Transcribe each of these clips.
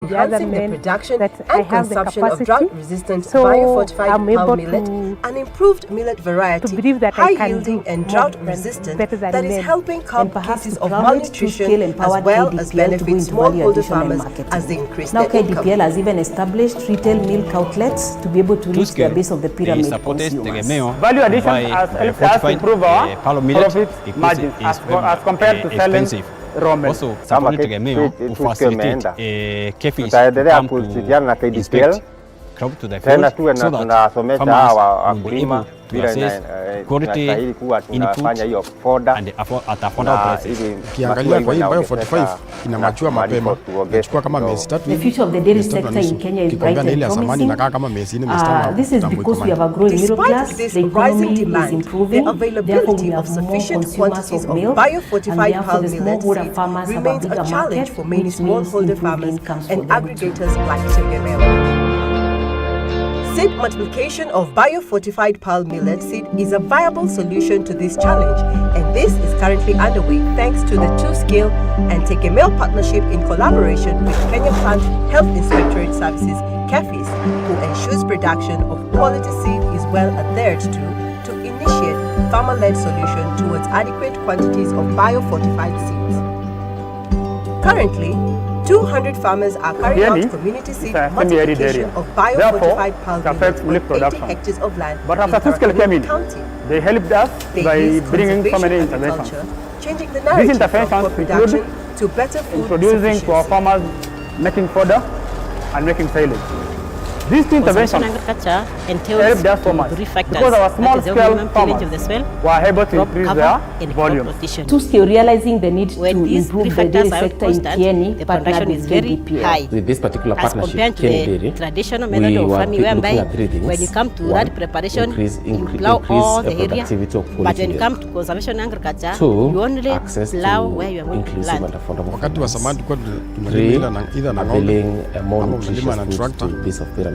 enhancing the production and consumption of drought-resistant biofortified palm millet, an improved millet variety, high-yielding and drought-resistant that is helping curb cases of malnutrition as well as benefit smallholder farmers as they increase their income. Now KDPL has even established retail milk outlets to be able to reach the base of the pyramid consumers. Value addition has helped us improve our profit margins as compared to selling raw milk. Also, kama tutaendelea kushirikiana na KDPL tena tuwe tunasomesha hawa wakulima bila inastahili kuwa tunafanya hiyo foda. Ukiangalia kwa hii Bio45 inamachua mapema, inachukua kama miezi 3. The future of the dairy sector in Kenya is bright and promising. This is because we have a growing middle class, the economy is improving, therefore we have more consumers of milk, and therefore the smallholder farmers have a bigger market, for many smallholder farmers and aggregators like Tegemeo. Seed multiplication of biofortified palm millet seed is a viable solution to this challenge, and this is currently underway thanks to the two-scale and Tegemeo partnership in collaboration with Kenya Plant Health Inspectorate Services, KEFIS, who ensures production of quality seed is well adhered to initiate farmer-led solution towards adequate quantities of biofortified seeds. Currently, 200 farmers are carrying out community seed multiplication of biofortified palm millet on 80 hectares of land in Agribusiness County. They helped us by bringing so many interventions. Changing the narrative from production to better food introducing to our farmers making fodder and making silage. These two interventions helped us so much because our small-scale farmers were able to increase their volume. Two-scale realizing the need to improve the dairy sector in Kieni, partnered with KDPL. With this particular partnership, the traditional method of farming, whereby when you come to that preparation, you plow all the area, but when you come to conservation agriculture, you only plow where you are going to plant. Wakati wa zamani tulikuwa tunalima either na ng'ombe ama tunalima na tractor.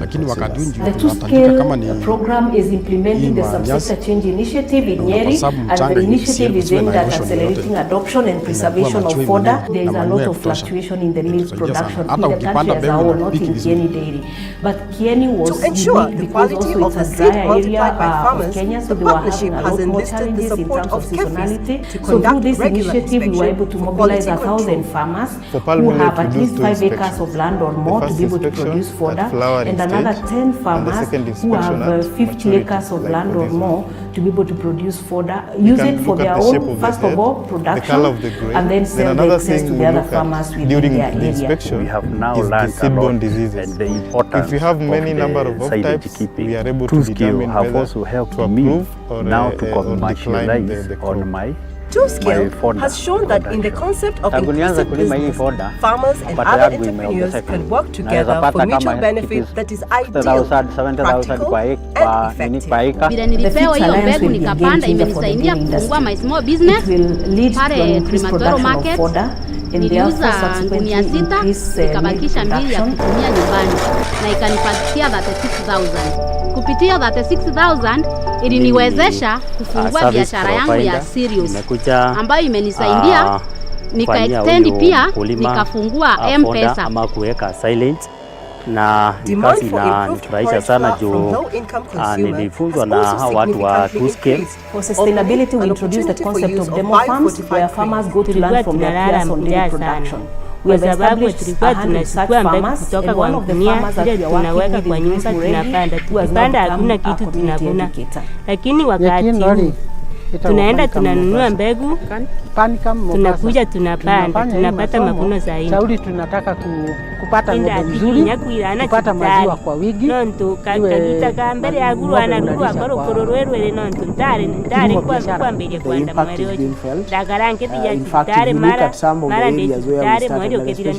The two-scale program is implementing the subsector change initiative in Nyeri, and the initiative is aimed at accelerating adoption and preservation of fodder. There is a lot of fluctuation in the milk production in the country as a whole, not in Kieni dairy. But Kieni was unique because also it's a drier area of Kenya, so they were having a lot more challenges in terms of seasonality. So through this initiative, we were able to mobilize 1,000 farmers who have at least 5 acres of land or more to be able to produce fodder, and another 10 farmers who have 50 acres of land or more to be able to produce fodder, use it for their own, first of all, production, and then sell the excess to the other farmers within their area. We have now learned about and the importance. If we have many number of types, we are able to determine have also helped me now to commercialize on my Two-scale has shown that in the concept of inclusive business, farmers and other entrepreneurs can work together for mutual benefit that is ideal, practical and effective. Bila nilipewa hiyo mbegu nikapanda, imenisaidia kufungua my small business pale Primatoro Market. Niliuza gunia 6 nikabakisha 2 ya kutumia nyumbani na ikanipatia 36,000. Kupitia 36,000 iliniwezesha kufungua biashara yangu ya serious ambayo imenisaidia nika-extend pia nikafungua M-Pesa ama kuweka silent na kazi na nifurahisha sana juu nilifunzwa na watu wa two-scale. For sustainability, we introduced the concept of demo farms where farmers go to learn from their peers on dairy production. We have established 100 such farmers, and one of the farmers that we are working with is Muregi, who has now become a community educator. Lakini wakati tunaenda tunanunua mbegu, tunakuja tunapanda, tunapata mavuno zaidi. Shauri tunataka kupata ng'ombe nzuri, kupata maziwa kwa wingi. Nonto kakita mbele ya guru anaruka koro kororwerwe nonto ndare kwa mbele kwanda mwari dagaranke pia ndare mara ndare mwari oketire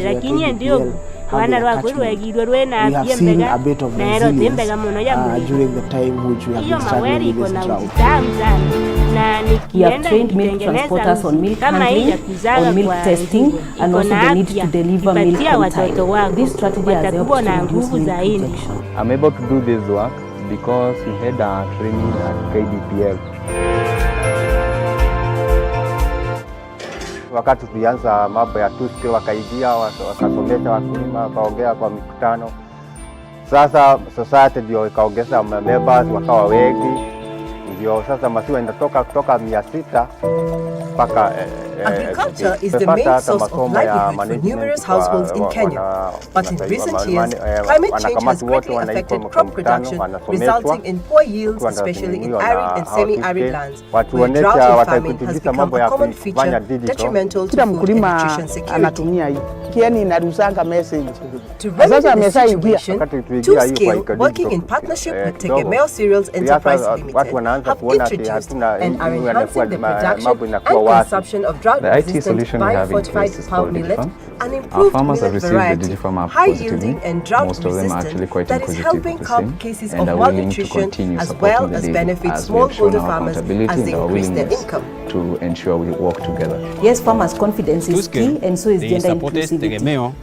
lakini ndio wana rwagurwe girwe na piembega na ero tembega muno ya during the time which we have been struggling with this drought. We have trained milk transporters on milk handling, on milk testing, and also the need to deliver milk on time. This strategy has helped to reduce milk protection. I'm able to do this work because we had a training at KDPL. wakati tulianza mambo ya two-skill wakaingia wakasomesha wakulima wakaongea kwa mikutano. Sasa society ndio ikaongeza members wakawa wengi, ndio sasa maziwa inatoka kutoka 600 mpaka Agriculture is the main source of livelihood for numerous households in Kenya. But in recent years, climate change has greatly affected crop production, resulting in poor yields, especially in arid and semi-arid lands, where drought and famine has become a common feature detrimental to food and nutrition security. To remedy this situation, two-skill, working in partnership with Tegemeo Cereals Enterprise Limited, have introduced and are enhancing the production and consumption of drought-resistant biofortified palm millet, an improved millet variety, high-yielding and drought-resistant that is helping curb cases of malnutrition as well as benefit smallholder farmers as they increase their income. To ensure we work together. Yes, farmers' confidence is key, and so is gender inclusivity.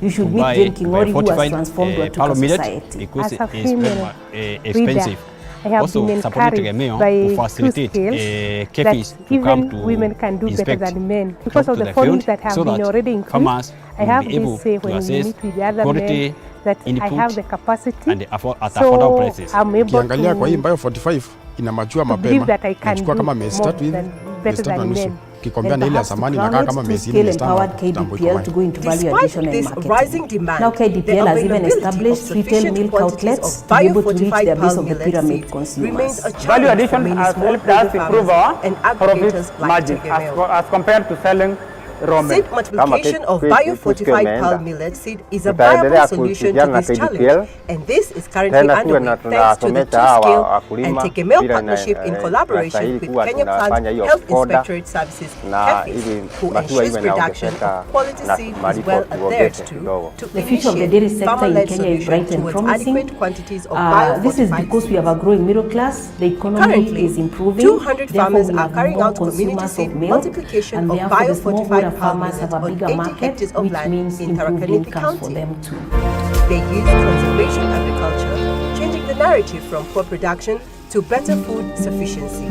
You should meet Jane Kingori, who has transformed Watuka society. Because it is very expensive. I have also been encouraged by facilitate that even women can do better than men. Because of the forums that have been already increased, I have this say when we meet with the other men that I have the capacity, so I'm able Ukiangalia kwa hii Bio 45 inamachua mapema, inachukua kama miezi 3 hivi, miezi 3 na nusu. Kikombea na ile ya zamani inakaa kama miezi 4 KDPL to go into value addition and marketing. Now KDPL has even established retail milk outlets to be able to reach the base of the pyramid consumers. Value addition has helped us improve our profit margin as compared to selling raw milk. Seed multiplication of biofortified palm millet seed is a viable solution to this challenge, and this is currently underway thanks to the two-skill and Tegemeo partnership in collaboration with Kenya Plant Health Inspectorate Services (KEPHIS), who ensures production of quality seed is well adhered to. The future of the dairy sector in Kenya is bright and promising. This is because we have a growing middle class, the economy is improving, 200 farmers are carrying out community seed multiplication of biofortified farmers have a bigger market, which means improved income for them too. They use conservation agriculture, changing the narrative from poor production to better food sufficiency.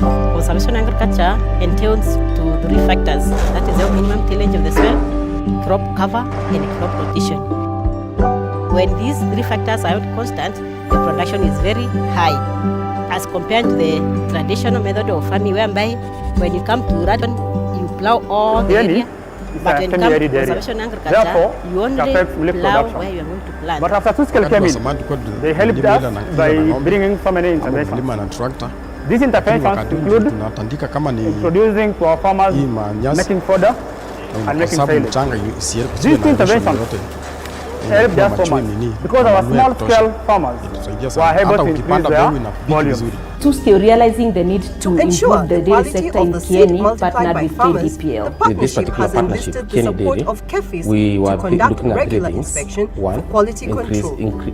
Conservation agriculture entails to 3 factors, that is the minimum tillage of the soil, crop cover and crop rotation. When these 3 factors are constant, the production is very high, as compared to the traditional method of farming, whereby when you come to Radon, you plow all the area, but when you come to conservation agriculture, you only plow where you are going to plant. But after two-skill came in, they helped us by bringing so many interventions. These interventions include introducing to our farmers, making fodder and making silage. These interventions helped us so much because our small-scale farmers were able to increase their volume. Two-skill realizing the need to improve the dairy sector in Kieni, partnered with KDPL. With this particular partnership, Kieni Dairy, we were looking at 3 things. 1,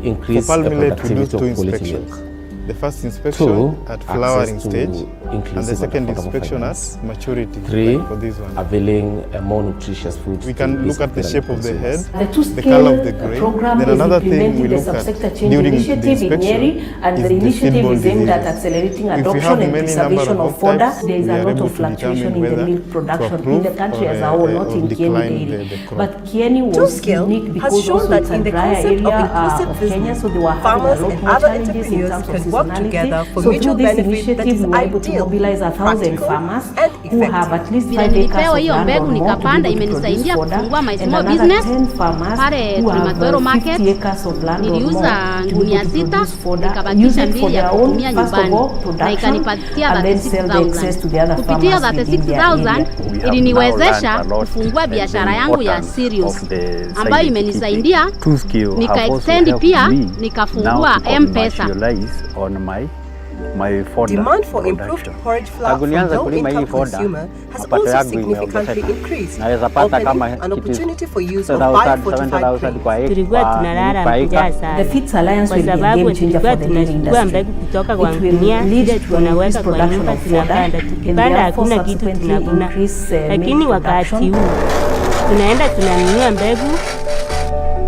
increase for palm millet, we do 2 inspections. inspections. The first inspection at flowering stage, and the second inspection at maturity. 3, for this one. availing a more nutritious food. We can look at the shape of the head, the color of the grain. Program Then another thing we the look at subsector change during initiative the in Nyeri, and the initiative is aimed at accelerating adoption and preservation of fodder. There is a lot of fluctuation in the milk production in the country as a whole, not in Kieni Dairy. But Kieni was unique because also it's a drier area of Kenya, so they were having a lot more challenges in terms of together for so mutual through this benefit that initiative, is we were able to ideal, mobilize 1,000 farmers who have at least 5 Vile acres nilipewa of hiyo land mbegu or more to nikapanda, be able to imenisaidia produce kufungua my fodder, small and another business 10 farmers pale who have Matoro market. 50 acres of land or more Niliuza to be gunia able to 6 produce fodder, use nikabakisha it for 2 ya their own, kutumia first of nyumbani all, na production, ikanipatia and then sell the excess to the other 36,000. Kupitia farmers within their 36,000 area. iliniwezesha kufungua biashara yangu ya cereals ambayo imenisaidia nikaextend pia nikafungua M-Pesa. Demand for improved porridge flour from low-income consumer has also significantly increased, opening an opportunity for use of biofortified grains. Tulikuwa tunalala njaa sana. The Feeds Alliance will be a Kwa sababu game changer tulikuwa for the dairy tunachukua industry. mbegu kutoka kwa It will gunia, lead kisha to tunaweka increased kwa production nyumba of fodder, tunapanda. and Tukipanda therefore hakuna kitu subsequently tunavuna. increase Lakini milk wakati production. huu tunaenda tunanunua mbegu,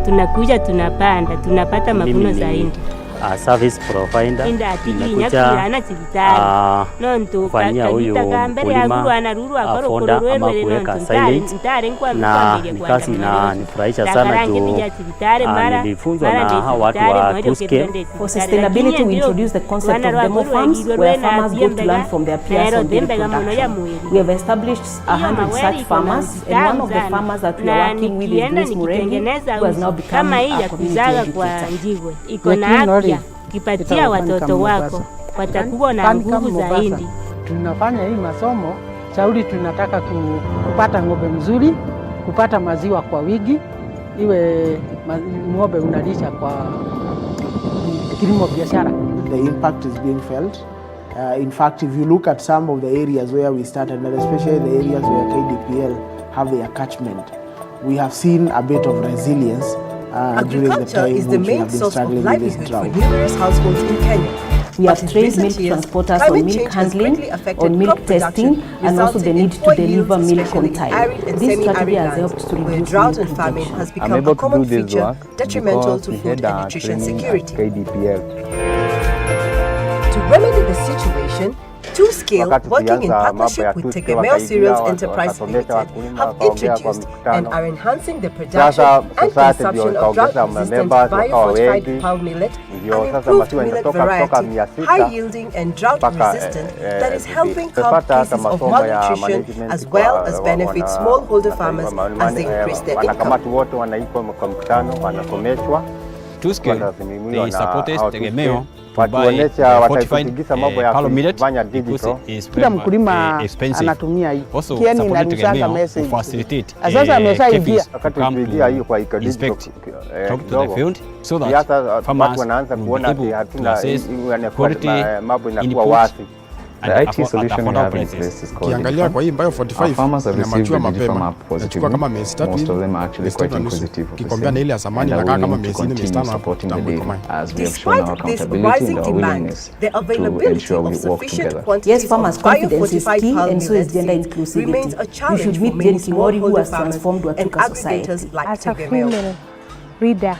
tunakuja tunapanda, tunapata mavuno zaidi. service provider imekuja kufanyia huyu mkulima fonda ama kuweka silage, na ni kazi inanifurahisha sana juu nilifunzwa na watu wa TUSCALE. For sustainability, we introduce the concept of demo farms where farmers go to learn from their peers on dairy production. We have established 100 such farmers, and one of the farmers that we are working with is Grace Muregi, who has now become a community educator. Iko na afya, kipatia watoto wako watakuwa na nguvu zaidi. Tunafanya hii masomo shauri, tunataka kupata ng'ombe mzuri, kupata maziwa kwa wingi, iwe ng'ombe unalisha kwa kilimo biashara. The impact is being felt. In fact, if you look at some of the areas where we started, and especially the areas where KDPL have their catchment, we have seen a bit of resilience during the time is the main source of livelihood for numerous households in Kenya. We have trained milk transporters on milk handling, on milk testing, and also the need to deliver milk on time. This strategy has helped to reduce drought and famine has become a common feature detrimental to food and nutrition security. To remedy the situation, TUSCALE, working in partnership with Tegemeo Cereals Enterprise Limited, have introduced and are enhancing the production and consumption of drought-resistant bio-fortified palm millet and improved millet variety, high-yielding and drought-resistant that is helping curb cases of malnutrition as well as benefit smallholder farmers as they increase their income. TUSCALE, they supported Tegemeo to buy fortified palm millet because it is very expensive. Also supported Tegemeo to facilitate KEFIs to come to inspect, talk to the field, so that farmers will be able to assess quality inputs. The IT solution we have in place is called Our farmers have received the Digifam app positively. Most of them are actually quite inquisitive of the same, and are willing to continue supporting the dairy as we have shown our accountability and our willingness to ensure we work together. Yes, farmers' confidence is key, and so is gender inclusivity. We should meet Jane Kimori, who has transformed Watuka society. As a female reader,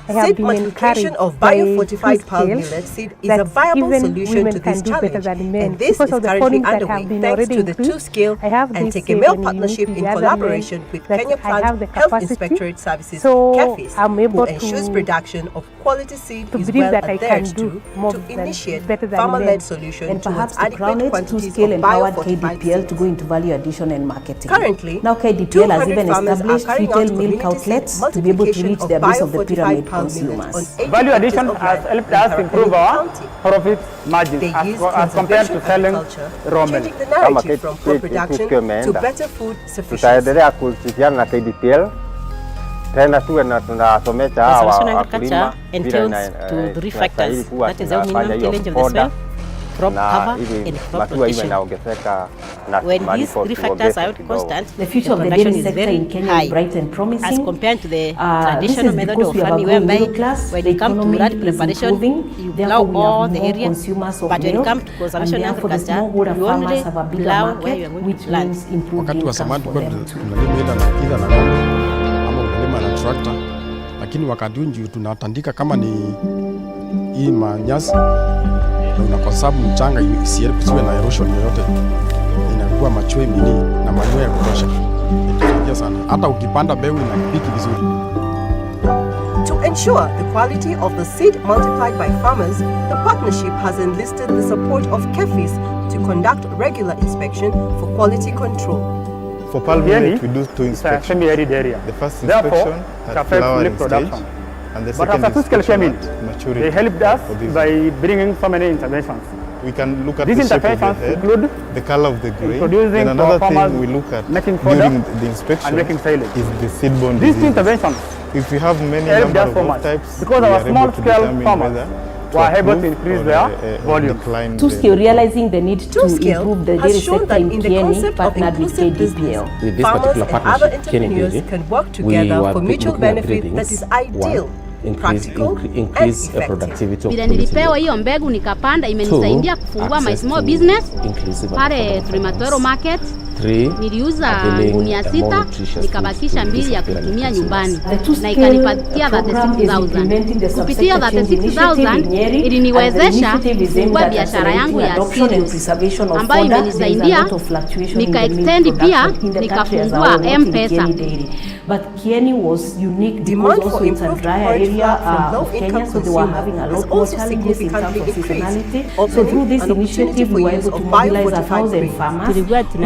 seed multiplication of bio-fortified palm millet seed is a viable solution to this challenge, and this is currently underway thanks to the TUSCALE and Tegemeo partnership in collaboration with Kenya Plant Health Inspectorate Services, KEFIS, who ensures production of quality seed is well adhered to initiate farmer-led solution towards adequate quantities of bio-fortified KDPL to go into value addition and marketing. Currently, now KDPL has even established retail milk outlets to be able to reach the base of the pyramid consumers. Value addition has helped us improve our profit margins as compared to selling raw milk. Changing the narrative from crop production to better food sufficiency. Tutaendelea kushirikiana na KDPL tena tuwe na tunasomesha hawa wakulima to the factors that is our minimum challenge of the soil, crop cover and crop rotation. When these three factors are constant, the future of the dairy sector in Kenya is bright and promising as compared to the traditional method of farming, whereby when you come to rural preparation, you plow all the area, but when you come to conservation agriculture, you only plow where you are going to plant. Wakati wa zamani tunalima ila na ng'ombe ama unalima na tractor, lakini wakati huu tunatandika kama ni hii manyasi na unakosabu mchanga isiwe na erosion yoyote, inakuwa machwe mini na manyoya ya kutosha. Inasaidia sana hata ukipanda mbegu inapiki vizuri. To ensure the quality of the seed multiplied by farmers, the partnership has enlisted the support of KEFIS to conduct regular inspection for quality control. For palm millet, we do two inspections. Semi-arid area. The first inspection at flowering stage, and the second inspection at maturity. They helped us by bringing so many interventions. We can look at these the shape of the head, include the color of the grain, and another thing we look at during the inspection is the seed-borne diseases. These interventions, if we have many number of crop types, because our small-scale farmers were able to increase their volume. TUSCALE realizing the need to improve the dairy sector in Kieni partnered with KDPL. With this particular partnership, Kieni can work together for mutual benefit that is ideal. Increase productivity of vile nilipewa hiyo mbegu nikapanda, imenisaidia kufungua my small business pale Matoro market. Niliuza gunia 6 nikabakisha 2 ya kutumia nyumbani na ikanipatia 36,000. Kupitia 36,000 iliniwezesha kufungua biashara yangu ya cereals ambayo imenisaidia nika-extend pia nikafungua M-Pesa. But Kieni was unique because also it's a dry area of Kenya, so they were having a lot more challenges in terms of seasonality. So through this initiative, we were able to mobilize 1,000 farmers who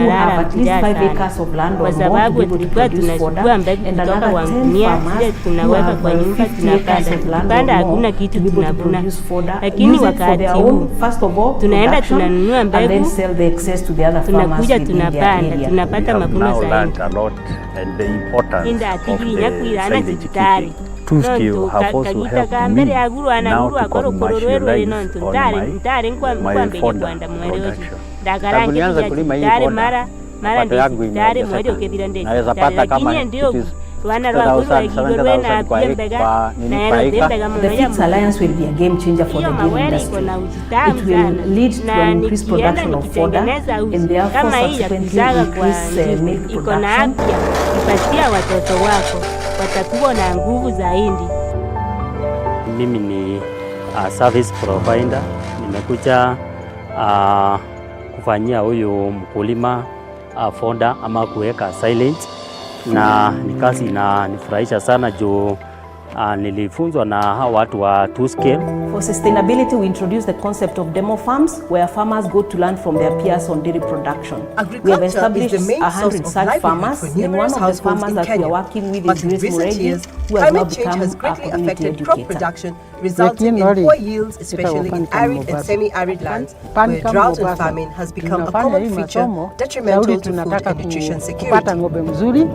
have at least 5 acres of land or more to be able to produce fodder, and another 10 farmers who have 50 acres of land or more to be able to produce fodder, use it for their own, first of all, production, and then sell the excess to the other farmers within their area. We have now learned a lot, and the importance of the silage. Two-skill have also helped me now to commercialize on my fodder production. Tangu nianze kulima hii fodder, mapato yangu imeongezeka. Naweza pata kama The Fix Alliance will be a game changer for the dairy industry. It will lead to an increased production of fodder and therefore subsequently increase milk production. Ipatia watoto wako watakuwa na nguvu zaidi. Mimi ni service provider, nimekuja kufanyia huyu mkulima fodder ama kuweka silage, na ni kazi inanifurahisha sana juu nilifunzwa na hawa watu wa two scale. For sustainability, we introduced the concept of demo farms where farmers go to learn from their peers on dairy production. We have established 100 such farmers, and one of the farmers that we are working with is Grace Muregi, who has now become a community educator. Resulting in poor yields, especially in arid and semi-arid lands, where drought and famine has become a common feature detrimental to food and nutrition security.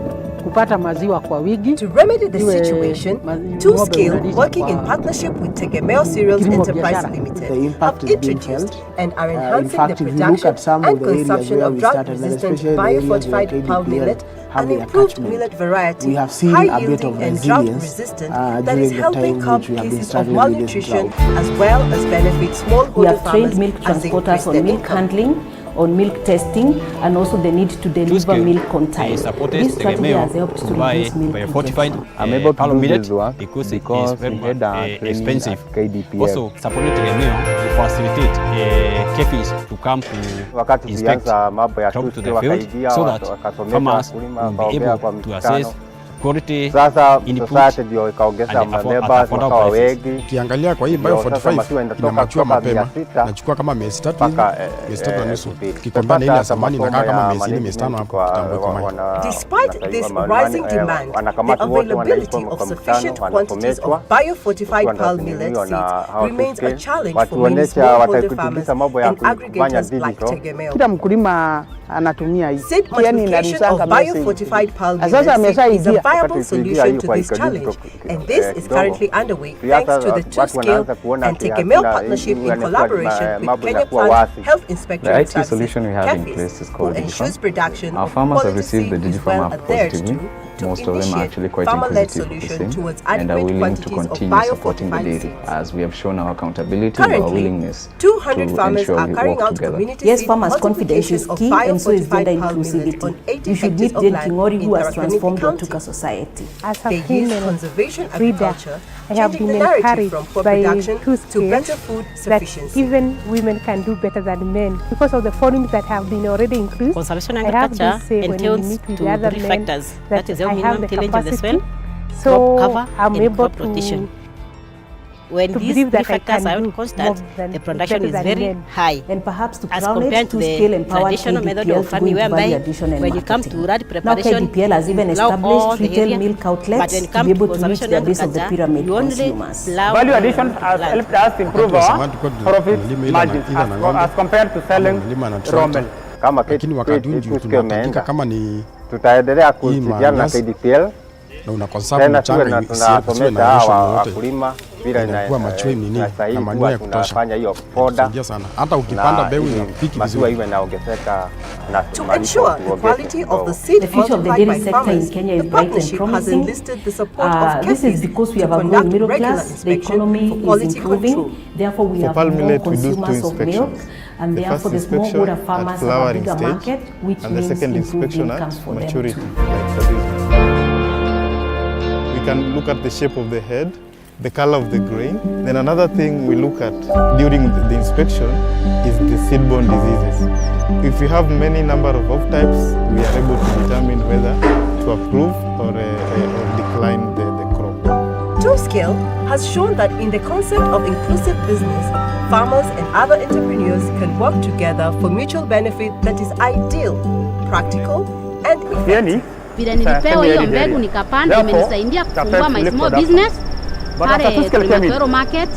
To remedy the situation, Two Skill, working in partnership with Tegemeo Cereals Enterprise Limited, have introduced and are enhancing the production and consumption of drought-resistant biofortified pearl millet, an improved millet variety, high-yielding and drought-resistant that is helping curb cases of malnutrition as well as benefit smallholder farmers milk transporters on milk handling, on milk testing, and also the need to deliver milk on time. This strategy has helped to reduce milk fortified. I'm able to do this work because we had a expensive KDPL. Also supported Tegemeo to facilitate KFIs to come to inspect crop to the field so that farmers will be able to assess quality, sasa ndio ikaongeza members wakawa wengi. Ukiangalia kwa hii Bio 45 inamachua mapema, nachukua kama miezi 3 na nusu. Ukikombana ile ya zamani inakaa kama miezi 4 miezi 5 hapo kitambo kwa. Despite this rising demand, the availability of sufficient quantities of bio-fortified pearl millet seeds remains a challenge for many smallholder farmers and aggregators like Tegemeo. Kila mkulima anatumia hii. Seed multiplication of bio-fortified pearl millet is a viable solution to this challenge, and this is currently underway thanks to the Two Skill and Tegemeo partnership in collaboration with Kenya Plant Health Inspectorate Services, who ensures production of quality seed is well adhered to most of them are actually quite inquisitive of the same and are willing to continue supporting the dairy, as we have shown our accountability, our willingness 200 to farmers ensure are we carrying work out together. community Yes, farmers' confidence is key, and so is gender inclusivity. You should meet Jane Kingori, who has transformed Otuka society. As a female conservation agriculture, I have been encouraged by Two to better food sufficiency. That even women can do better than men because of the forums that have been already increased. Conservation agriculture entails two factors. That is the minimum tillage of the soil, so crop cover, I'm and able crop rotation. When to these three factors are constant, the production is very high. And perhaps to as crown compared it, to Two-Skill the empowered traditional method KDPL of farming, whereby when you come to rat preparation, now KDPL has even established retail milk outlets to be able to reach the base of the pyramid consumers. Value addition has helped us improve our profit margins as compared to selling raw milk. Lakini wakati huu tunatandika kama ni tutaendelea kushirikiana na KDPL na unakonsabu mchanga isiwe na wakulima bila inakuwa machwe nini na manyoya ya kutosha. Tunafanya hiyo foda sana. Hata ukipanda mbegu inapiki vizuri. Iwe inaongezeka na to ensure the quality of the seed multiplied by farmers, the partnership has enlisted the support of This is because we have a growing middle class, the economy is improving, therefore we have more consumers of milk. and therefore the smallholder farmers have a bigger market, which and the means second improved inspection incomes at for maturity, them too. like for this. We can look at the shape of the head, the color of the grain. Then another thing we look at during the inspection is the seed-borne diseases. If we have many number of types, we are able to determine whether to approve or decline the crop. TwoScale has shown that in the concept of inclusive business, farmers and other entrepreneurs can work together for mutual benefit that is ideal, practical, and effective. Vile nilipewa hiyo mbegu nikapanda, imenisaidia kufungua my small business pale Agribusiness market.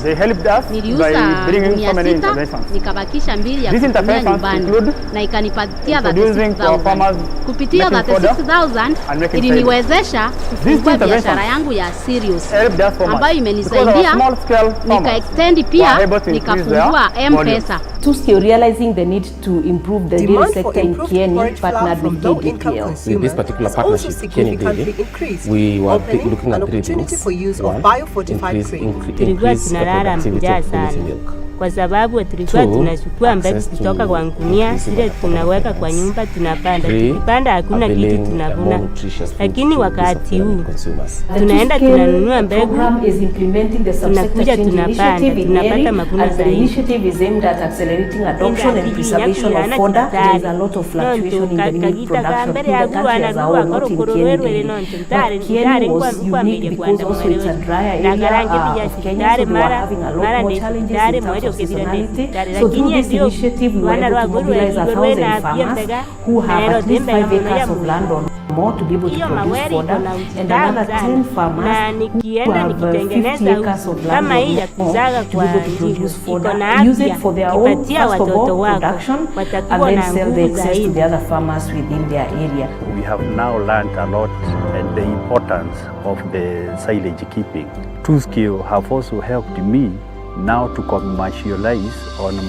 Niliuza gunia 6, nikabakisha 2 ya kutumia nyumbani na ikanipatia 36,000. Kupitia 36,000 iliniwezesha kufungua biashara yangu ya serious ambayo imenisaidia nika-extend pia nikafungua M-Pesa. TwoScale, realizing the need to improve the dairy sector in Kieni, partnered with KDPL. With this particular partnership, Kieni Dairy, we were looking at 3 things. Tulikuwa tunalala njaa sana kwa sababu tulikuwa tunachukua mbegu kutoka kwa ngunia zile tunaweka kwa nyumba tunapanda. Tukipanda hakuna kitu tunavuna. Lakini wakati huu tunaenda tunanunua mbegu, tunakuja tunapanda, tunapata mavuno zaidi. Initiative is aimed at accelerating adoption and preservation of fodder. There is a lot of fluctuation in the milk production in the country as a whole, not in Kieni. But Kieni was unique because also it's a drier area of Kenya, so we were having a lot more challenges in terms of seasonality. So through this initiative, we were able to mobilize 1,000 farmers who have at least 5 acres of land or more to be able to produce fodder, and another 10 farmers who have 50 acres of land or more to be able to produce fodder, use it for their own, first of all, production, and then sell the excess to the other farmers within their area. We have now learned a lot and the importance of the silage keeping. TwoScale have also helped me now to commercialize on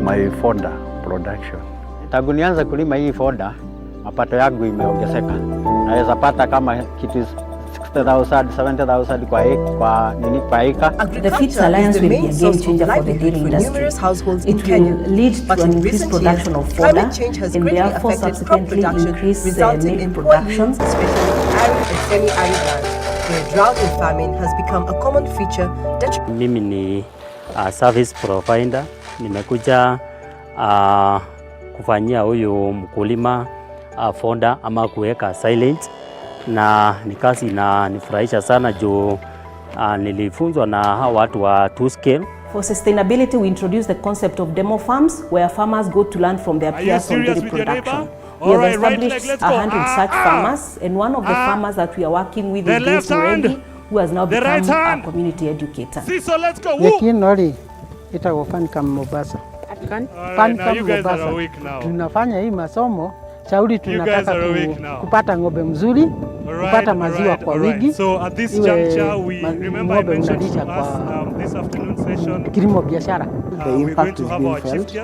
my fodder production. Tangu nianza kulima hii fodder, mapato yangu imeongezeka. Naweza pata kama kitu 60,000, 70,000 kwa acre. The Feeds Alliance will be a game changer for the dairy industry. It will lead to an increased production of fodder and therefore subsequently increase milk production, especially arid and semi-arid lands, where drought and famine has become a common feature. Mimi ni service provider, nimekuja kufanyia huyu mkulima fodder ama kuweka silage, na ni kazi inanifurahisha sana juu nilifunzwa na hawa watu wa TwoScale. For sustainability, we introduced the concept of demo farms, where farmers go to learn from their peers on dairy production. We have established 100 such farmers, and one of the farmers that we are working with is Dave Muregi, who has now become a community educator. So let's go. Yekinori itagofanyika Mombasa. Mombasa. Tunafanya hii masomo shauri, tunataka kupata ng'ombe mzuri, kupata maziwa kwa wingi, iwe ng'ombe unalisha kwa kilimo biashara. The impact is being felt.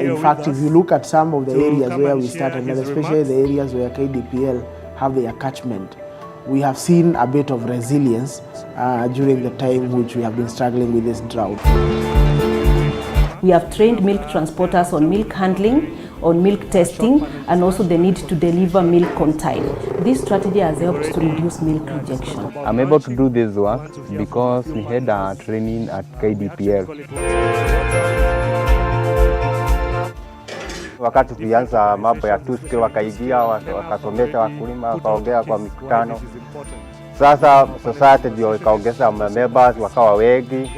In fact, if you look at some of the areas where we started, especially the areas where KDPL have their catchment, we have seen a bit of resilience during the time which we have been struggling with this drought. We have trained milk transporters on milk handling, on milk testing, and also the need to deliver milk on time. This strategy has helped to reduce milk rejection. I'm able to do this work because we had a training at KDPL. Wakati tulianza mambo ya TwoScale wakaingia wakasomesha wakulima, wakaongea kwa mikutano. Sasa society ndio ikaongeza members wakawa wengi.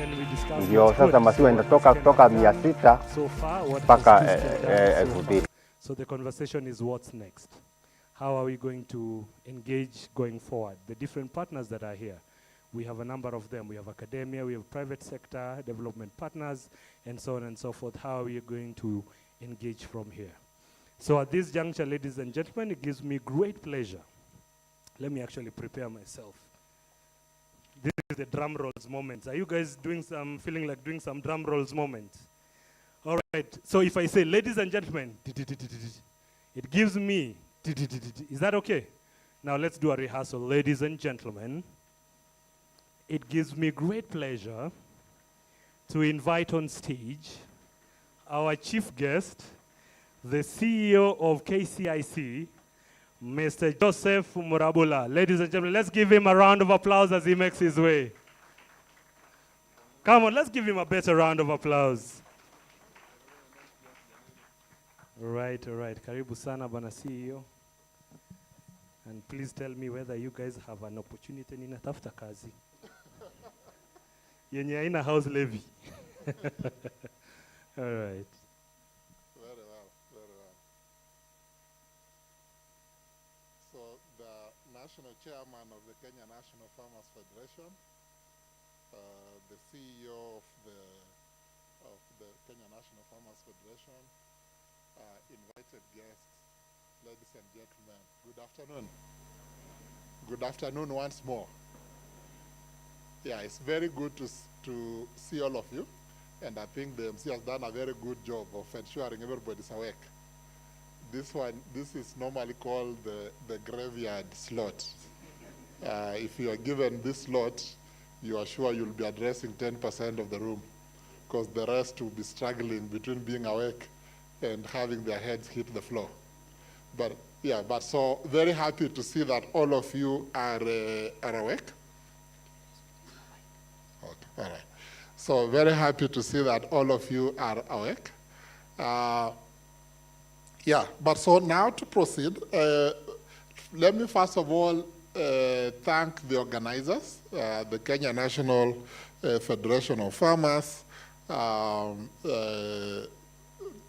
Ndio sasa maziwa inatoka kutoka 600 mpaka 1000. So the conversation is what's next. How are we going to engage going forward? The different partners that are here. We have a number of them. We have academia, we have private sector, development partners, and so on and so forth. How are we going to engage from here? So at this juncture, ladies and gentlemen, it gives me great pleasure. Let me actually prepare myself. This is the drum rolls moment. Are you guys feeling like doing some drum rolls moments? All right. So if I say, ladies and gentlemen, it gives me, is that okay? Now let's do a rehearsal. Ladies and gentlemen, it gives me great pleasure to invite on stage our chief guest, the CEO of KCIC, Mr. Joseph Murabula. Ladies and gentlemen, let's give him a round of applause as he makes his way. Come on, let's give him a better round of applause. All right. Karibu sana bana CEO. And please tell me whether you guys have an opportunity ninatafuta kazi. Yenye haina house levy. All right. Very well. So the national chairman of the Kenya National Farmers Federation, the CEO of the Kenya National Farmers Federation, invited guests, ladies and gentlemen, good afternoon. Good afternoon once more. Yeah, it's very good to see all of you, and I think the MC has done a very good job of ensuring everybody's awake. This is normally called the graveyard slot. If you are given this slot, you are sure you'll be addressing 10% of the room, because the rest will be struggling between being awake and having their heads hit the floor. But so very happy to see that all of you are awake. Okay, all right. So very happy to see that all of you are awake. But so now to proceed, let me first of all thank the organizers, the Kenya National Federation of Farmers,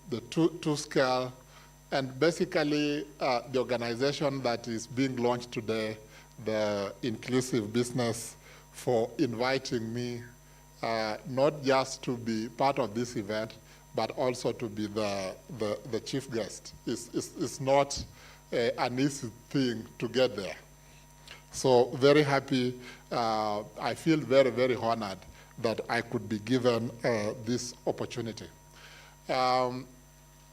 the two-scale, and basically the organization that is being launched today, the Inclusive Business, for inviting me not just to be part of this event, but also to be the chief guest. It's not an easy thing to get there. So very happy. I feel very, very honored that I could be given this opportunity.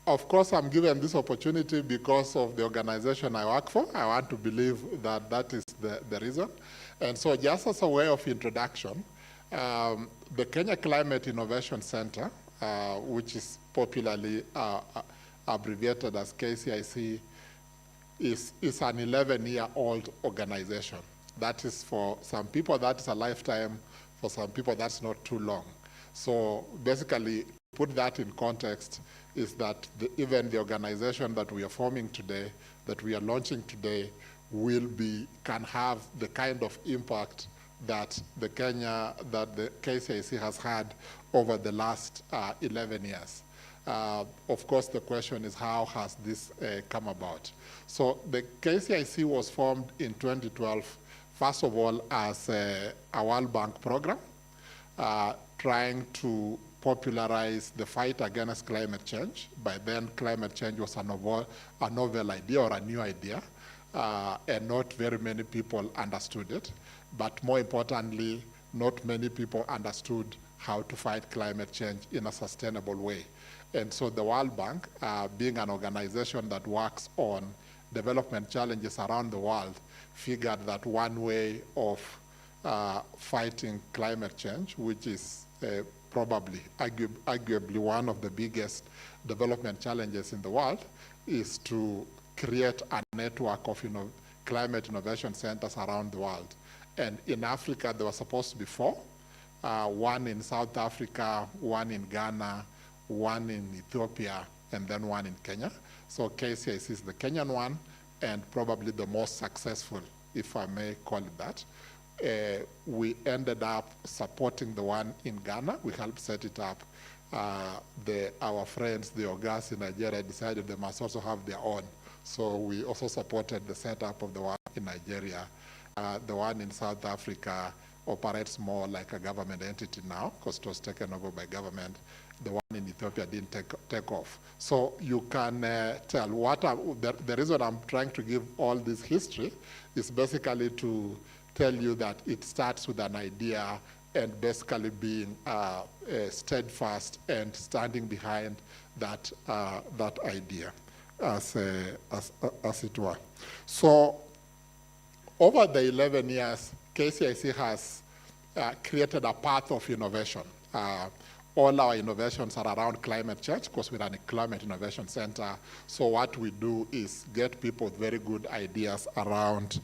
Of course, I'm given this opportunity because of the organization I work for. I want to believe that that is the reason. And so just as a way of introduction, the Kenya Climate Innovation Center, which is popularly abbreviated as KCIC, is an 11-year-old organization. That is, for some people, that is a lifetime. For some people, that's not too long. So basically, put that in context, is that even the organization that we are forming today, that we are launching today, can have the kind of impact that the KCIC has had over the last 11 years. Of course, the question is, how has this come about? So the KCIC was formed in 2012, first of all, as a World Bank program, trying to popularize the fight against climate change. By then, climate change was a novel idea or a new idea, and not very many people understood it. But more importantly, not many people understood how to fight climate change in a sustainable way. And so the World Bank, being an organization that works on development challenges around the world, figured that one way of fighting climate change, which is probably arguably one of the biggest development challenges in the world, is to create a network of climate innovation centers around the world. And in Africa, there were supposed to be 4, one in South Africa, one in Ghana, one in Ethiopia, and then one in Kenya. So KCIC is the Kenyan one, and probably the most successful, if I may call it that. We ended up supporting the one in Ghana. We helped set it up. Our friends, the Ogas in Nigeria, decided they must also have their own. So we also supported the setup of the one in Nigeria. The one in South Africa operates more like a government entity now, because it was taken over by government. The one in Ethiopia didn't take off. So you can tell the reason I'm trying to give all this history is basically to tell you that it starts with an idea and basically being steadfast and standing behind that idea, as it were. So over the 11 years, KCIC has created a path of innovation. all our innovations are around climate change because we run a climate innovation center. So what we do is get people with very good ideas around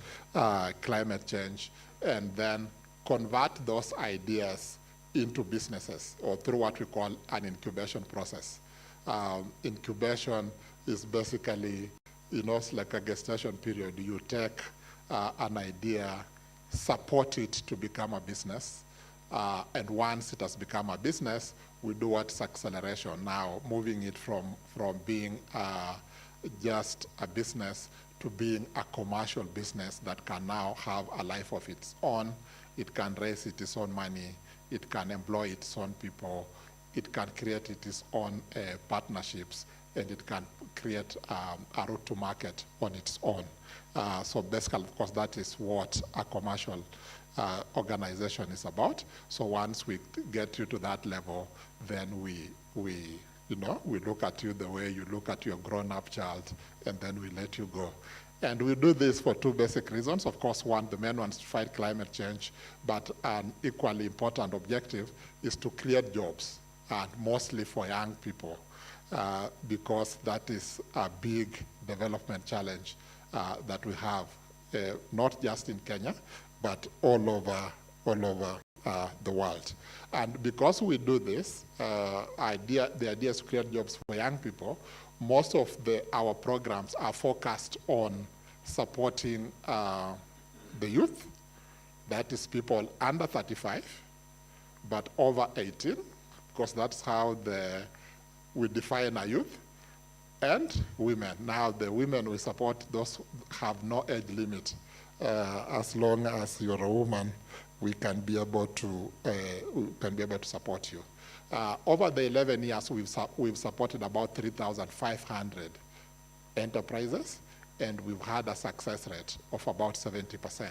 climate change and then convert those ideas into businesses or through what we call an incubation process. Incubation is basically, it's like a gestation period. You take an idea, support it to become a business, and once it has become a business, we do what's acceleration now, moving it from being just a business to being a commercial business that can now have a life of its own. It can raise its own money. It can employ its own people. It can create its own partnerships, and it can create a route to market on its own. So basically, of course, that is what a commercial organization is about. So once we get you to that level, then we look at you the way you look at your grown-up child, and then we let you go. And we do this for two basic reasons. Of course, one, the main one is to fight climate change, but an equally important objective is to create jobs, and mostly for young people, because that is a big development challenge that we have, not just in Kenya, but all over the world. And because we do this, the idea is to create jobs for young people. Most of our programs are focused on supporting the youth, that is people under 35, but over 18, because that's how we define a youth, and women. Now the women we support, those have no age limit. As long as you're a woman, we can be able to support you. Over the 11 years, we've supported about 3,500 enterprises, and we've had a success rate of about 70%,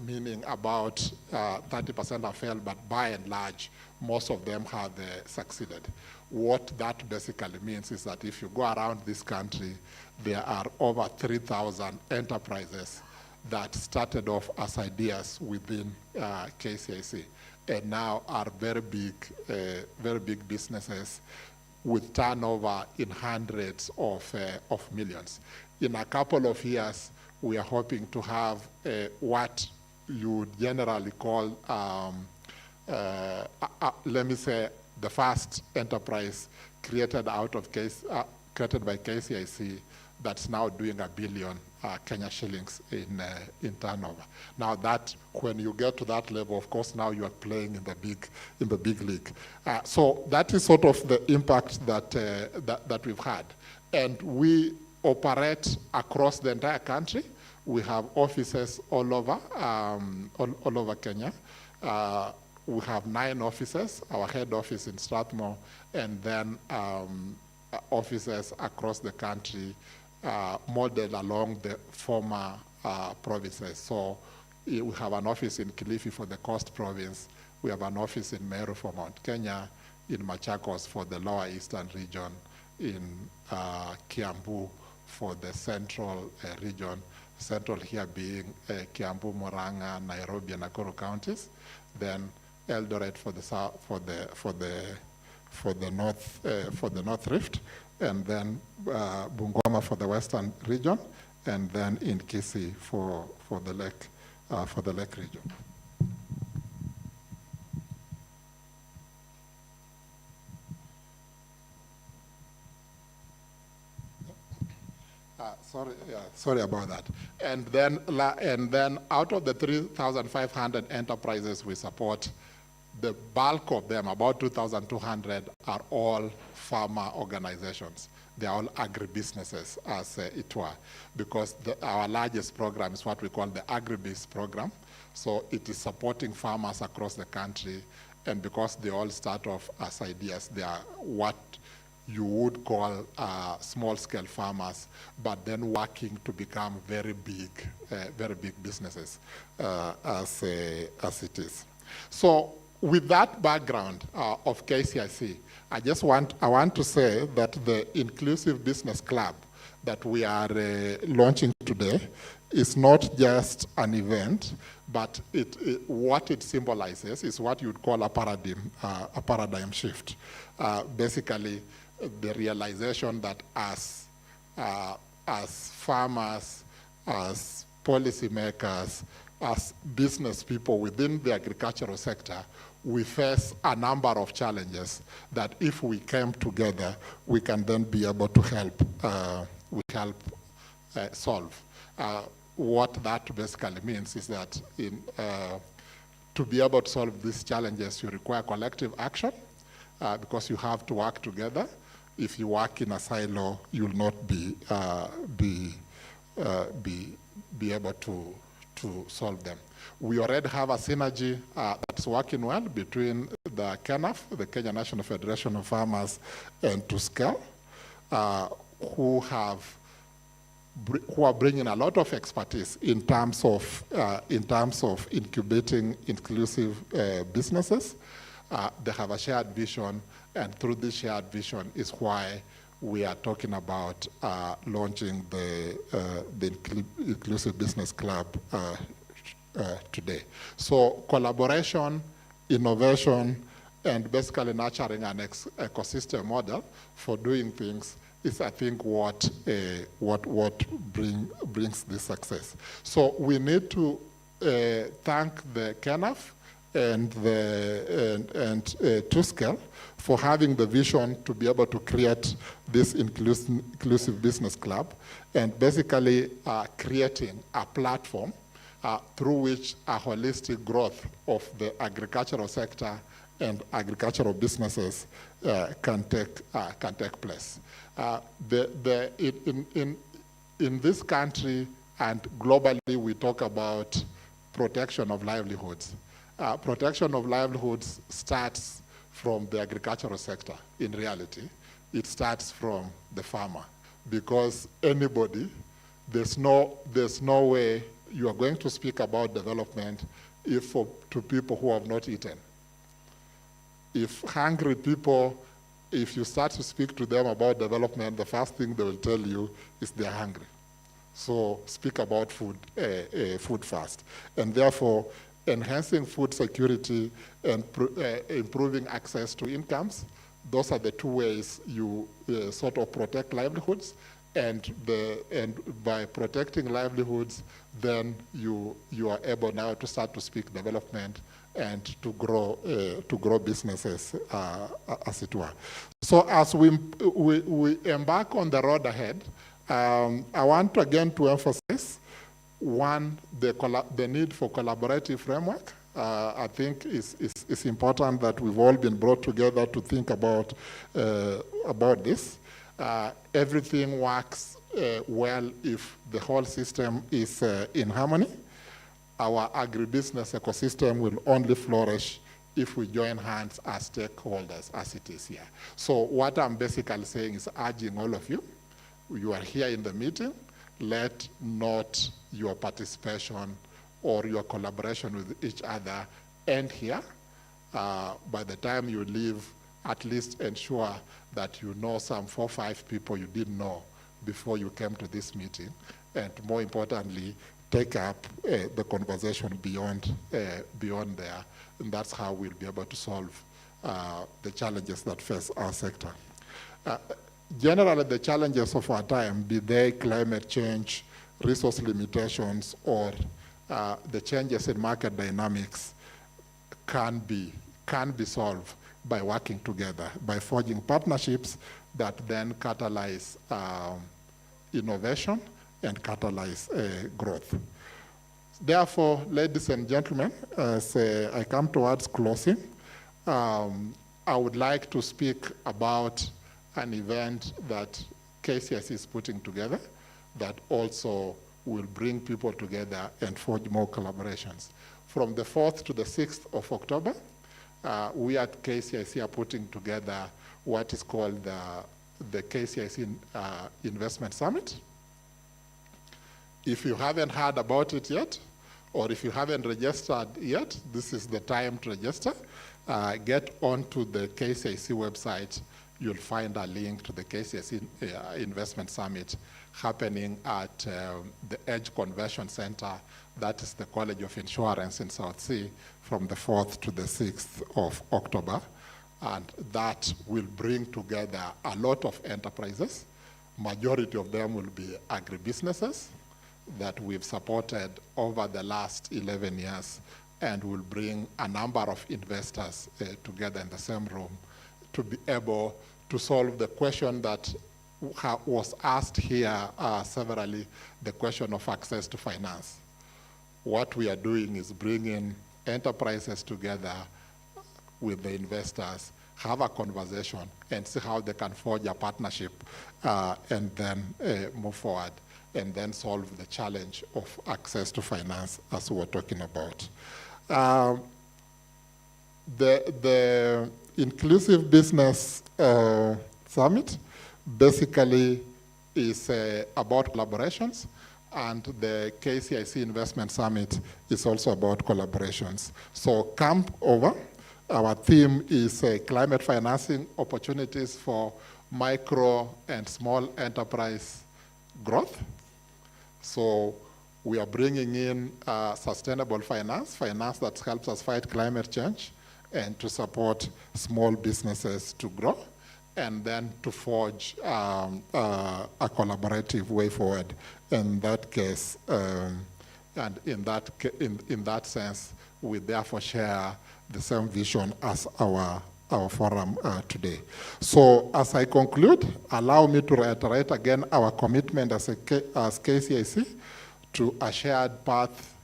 meaning about 30% have failed, but by and large, most of them have succeeded. What that basically means is that if you go around this country, there are over 3,000 enterprises that started off as ideas within KCIC and now are very big businesses with turnover in hundreds of millions. In a couple of years, we are hoping to have what you would generally call, let me say, the first enterprise created by KCIC that's now doing $1 billion Kenya shillings in turnover. Now that, when you get to that level, of course, now you are playing in the big league. So that is sort of the impact that we've had, and we operate across the entire country. We have offices all over Kenya. We have 9 offices, our head office in Strathmore, and then offices across the country modeled along the former provinces. So we have an office in Kilifi for the Coast Province. We have an office in Meru for Mount Kenya, in Machakos for the Lower Eastern region, in Kiambu for the Central region, Central here being Kiambu, Murang'a, Nairobi, and Nakuru counties. Then Eldoret for the North Rift, and then Bungoma for the Western region, and then in Kisii for the Lake region. Sorry about that. And then out of the 3,500 enterprises we support, the bulk of them, about 2,200, are all farmer organizations. They are all agribusinesses, as it were, because our largest program is what we call the Agribusiness program. So it is supporting farmers across the country, and because they all start off as ideas, they are what you would call small-scale farmers, but then working to become very big businesses as it is. So with that background of KCIC, I want to say that the Inclusive Business Club that we are launching today is not just an event, but what it symbolizes is what you'd call a paradigm shift. Basically, the realization that as farmers, as policymakers, as business people within the agricultural sector, we face a number of challenges that if we came together, we can then be able to help solve. What that basically means is that to be able to solve these challenges, you require collective action because you have to work together. If you work in a silo, you will not be able to solve them. We already have a synergy that's working well between the KNAF, the Kenya National Federation of Farmers, and TUSCAL, who are bringing a lot of expertise in terms of incubating inclusive businesses. They have a shared vision, and through this shared vision is why we are talking about launching the Inclusive Business Club today. So collaboration, innovation, and basically nurturing an ecosystem model for doing things is, I think, what brings this success. So we need to thank the KNAF and TUSCAL for having the vision to be able to create this inclusive business club and basically creating a platform through which a holistic growth of the agricultural sector and agricultural businesses can take place. In this country and globally, we talk about protection of livelihoods. Protection of livelihoods starts from the agricultural sector. In reality, it starts from the farmer, because anybody, there's no way you are going to speak about development to people who have not eaten. If hungry people, if you start to speak to them about development, the first thing they will tell you is they're hungry. So speak about food first. And therefore, enhancing food security and improving access to incomes, those are the two ways you sort of protect livelihoods. And by protecting livelihoods, then you are able now to start to speak development and to grow businesses, as it were. So as we embark on the road ahead, I want again to emphasize, one, the need for collaborative framework. I think it's important that we've all been brought together to think about this. Everything works well if the whole system is in harmony. Our agribusiness ecosystem will only flourish if we join hands as stakeholders, as it is here. So what I'm basically saying is urging all of you, you are here in the meeting, let not your participation or your collaboration with each other end here. By the time you leave, at least ensure that you know some 4 or 5 people you didn't know before you came to this meeting. And more importantly, take up the conversation beyond there. And that's how we'll be able to solve the challenges that face our sector. Generally, the challenges of our time, be they climate change, resource limitations, or the changes in market dynamics, can be solved by working together, by forging partnerships that then catalyze innovation and catalyze growth. Therefore, ladies and gentlemen, as I come towards closing, I would like to speak about an event that KCIC is putting together that also will bring people together and forge more collaborations. From the 4th to the 6th of October, we at KCIC are putting together what is called the KCIC Investment Summit. If you haven't heard about it yet, or if you haven't registered yet, this is the time to register. Get onto the KCIC website. you'll find a link to the KCSE Investment Summit happening at the Edge Convention Center. That is the College of Insurance in South Sea from the 4th to the 6th of October. And that will bring together a lot of enterprises. Majority of them will be agribusinesses that we've supported over the last 11 years, and will bring a number of investors together in the same room to be able to solve the question that was asked here severally, the question of access to finance. What we are doing is bringing enterprises together with the investors, have a conversation, and see how they can forge a partnership, and then move forward, and then solve the challenge of access to finance as we're talking about. The Inclusive Business Summit basically is about collaborations, and the KCIC Investment Summit is also about collaborations. So come over. Our theme is climate financing opportunities for micro and small enterprise growth. So we are bringing in sustainable finance that helps us fight climate change and to support small businesses to grow, and then to forge a collaborative way forward. In that case, and in that sense, we therefore share the same vision as our forum today. So as I conclude, allow me to reiterate again our commitment as KCIC to a shared path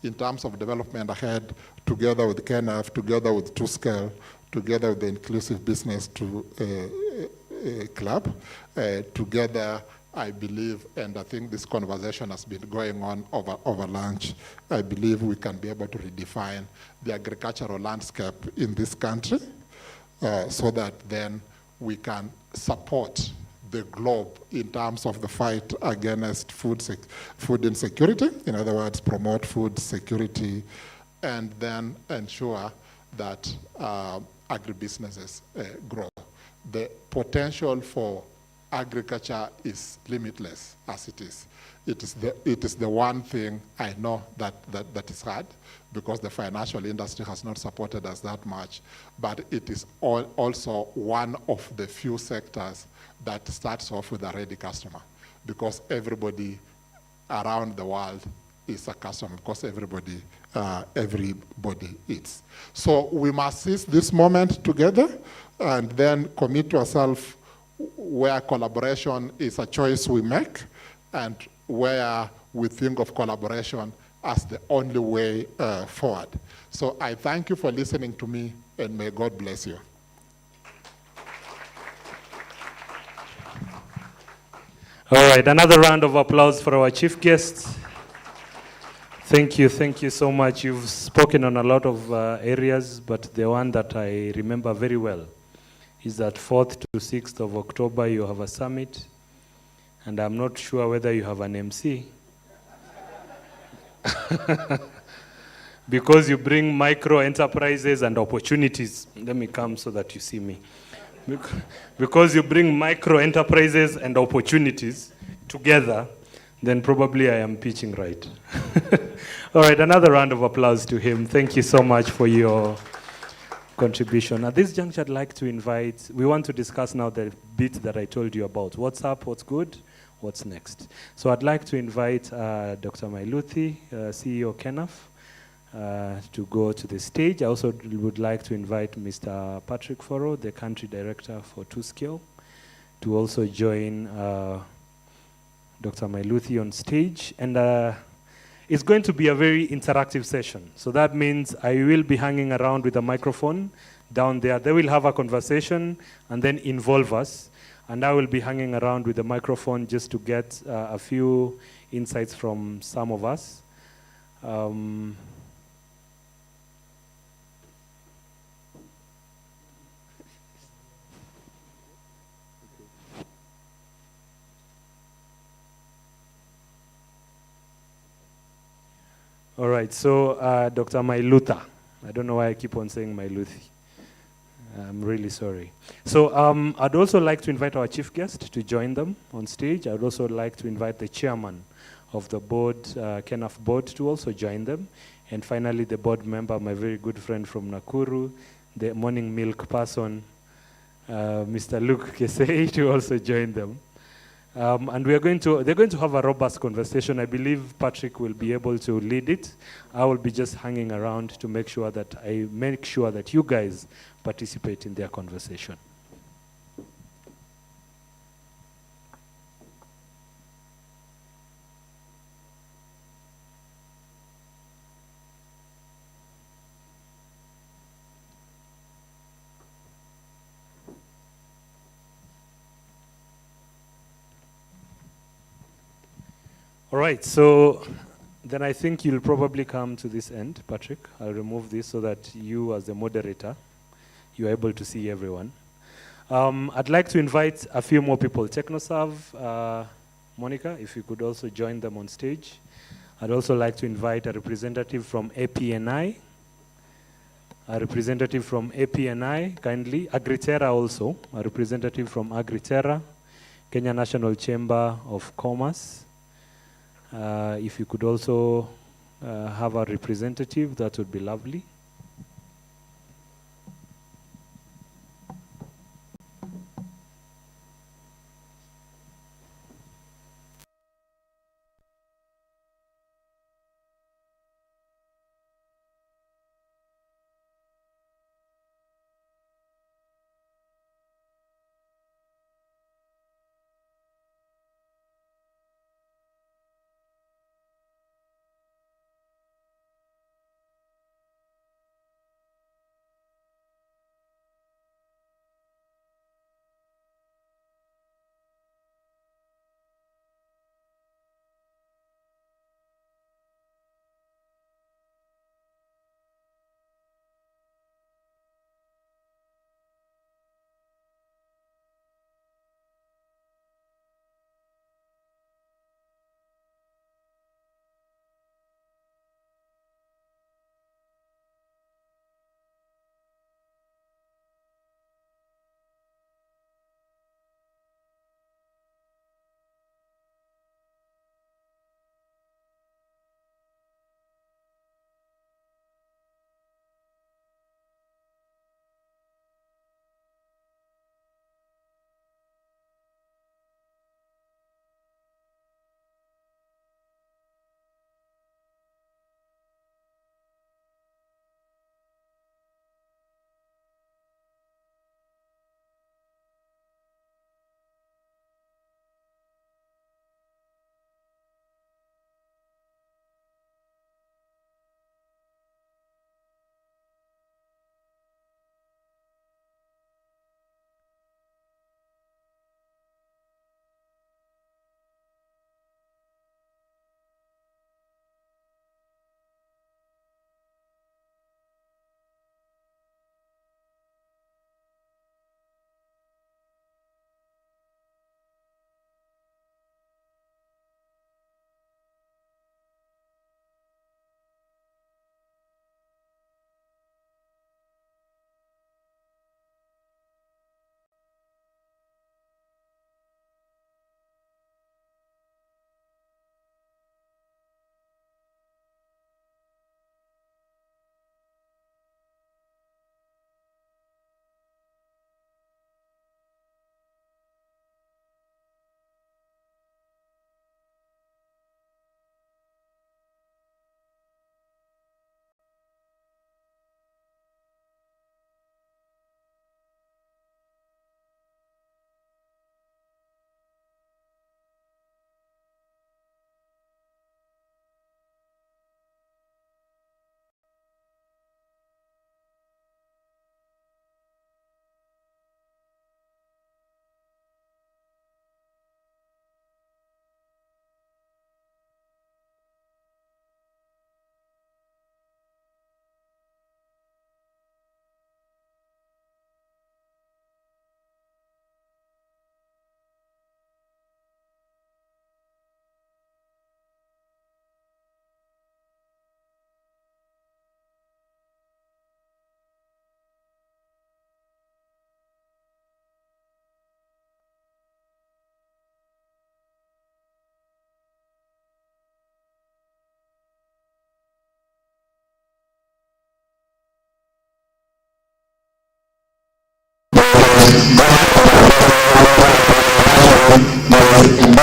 in terms of development ahead, together with KNF, together with TwoScale, together with the Inclusive Business Club. Together, I believe, and I think this conversation has been going on over lunch, I believe we can be able to redefine the agricultural landscape in this country, so that then we can support the globe in terms of the fight against food insecurity. In other words, promote food security, and then ensure that agribusinesses grow. The potential for agriculture is limitless as it is. It is the one thing I know that is hard, because the financial industry has not supported us that much, but it is also one of the few sectors that starts off with a ready customer, because everybody around the world is a customer, because everybody eats. So we must seize this moment together, and then commit to ourselves where collaboration is a choice we make, and where we think of collaboration as the only way forward. So I thank you for listening to me, and may God bless you. All right, another round of applause for our chief guest. Thank you so much. You've spoken on a lot of areas, but the one that I remember very well is that 4th to 6th of October you have a summit, and I'm not sure whether you have an MC. Because you bring micro enterprises and opportunities. Let me come so that you see me. Because you bring micro enterprises and opportunities together, then probably I am pitching right. All right, another round of applause to him. Thank you so much for your contribution. At this juncture, I'd like to invite, we want to discuss now the bit that I told you about. What's up, what's good, what's next? So I'd like to invite Dr. Mailuthi, CEO KNF, to go to the stage. I also would like to invite Mr. Patrick Foro, the country director for TwoScale, to also join Dr. Mailuthi on stage. And it's going to be a very interactive session. So that means I will be hanging around with a microphone down there. They will have a conversation and then involve us. And I will be hanging around with the microphone just to get a few insights from some of us. All right, so Dr. Mailuthi. I don't know why I keep on saying Mailuthi. I'm really sorry. So I'd also like to invite our chief guest to join them on stage. I'd also like to invite the chairman of the board, KENAF board, to also join them. And finally, the board member, my very good friend from Nakuru, the morning milk person, Mr. Luke Kesei, to also join them. And they're going to have a robust conversation. I believe Patrick will be able to lead it. I will be just hanging around to make sure that you guys participate in their conversation. All right, so then I think you'll probably come to this end, Patrick. I'll remove this so that you, as the moderator, you're able to see everyone. I'd like to invite a few more people. TechnoServe, Monica, if you could also join them on stage. I'd also like to invite a representative from APNI. A representative from APNI, kindly. Agriterra also, a representative from Agriterra, Kenya National Chamber of Commerce. If you could also have a representative, that would be lovely.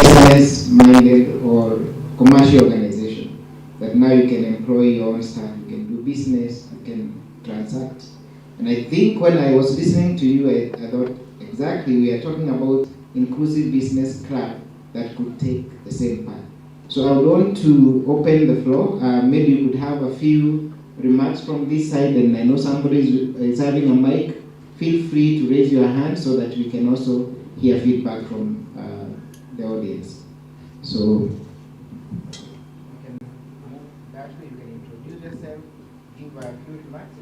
business-minded or commercial organization, that now you can employ your own staff, you can do business, you can transact. And I think when I was listening to you, I thought exactly we are talking about inclusive business club that could take the same path. So I would want to open the floor. Maybe you could have a few remarks from this side, and I know somebody is having a mic. Feel free to raise your hand so that we can also hear feedback from the audience. So, that way you can introduce yourself, give a few remarks.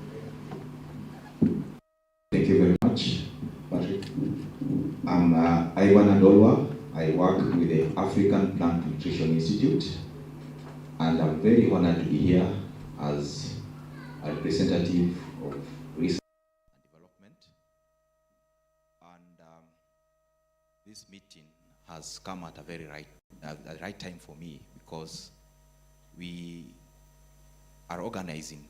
Thank you very much, Patrick. I'm Ivan Adolwa. I work with the African Plant Nutrition Institute, and I'm very honored to be here as a representative of research and development. And this meeting has come at a very right time for me, because we are organizing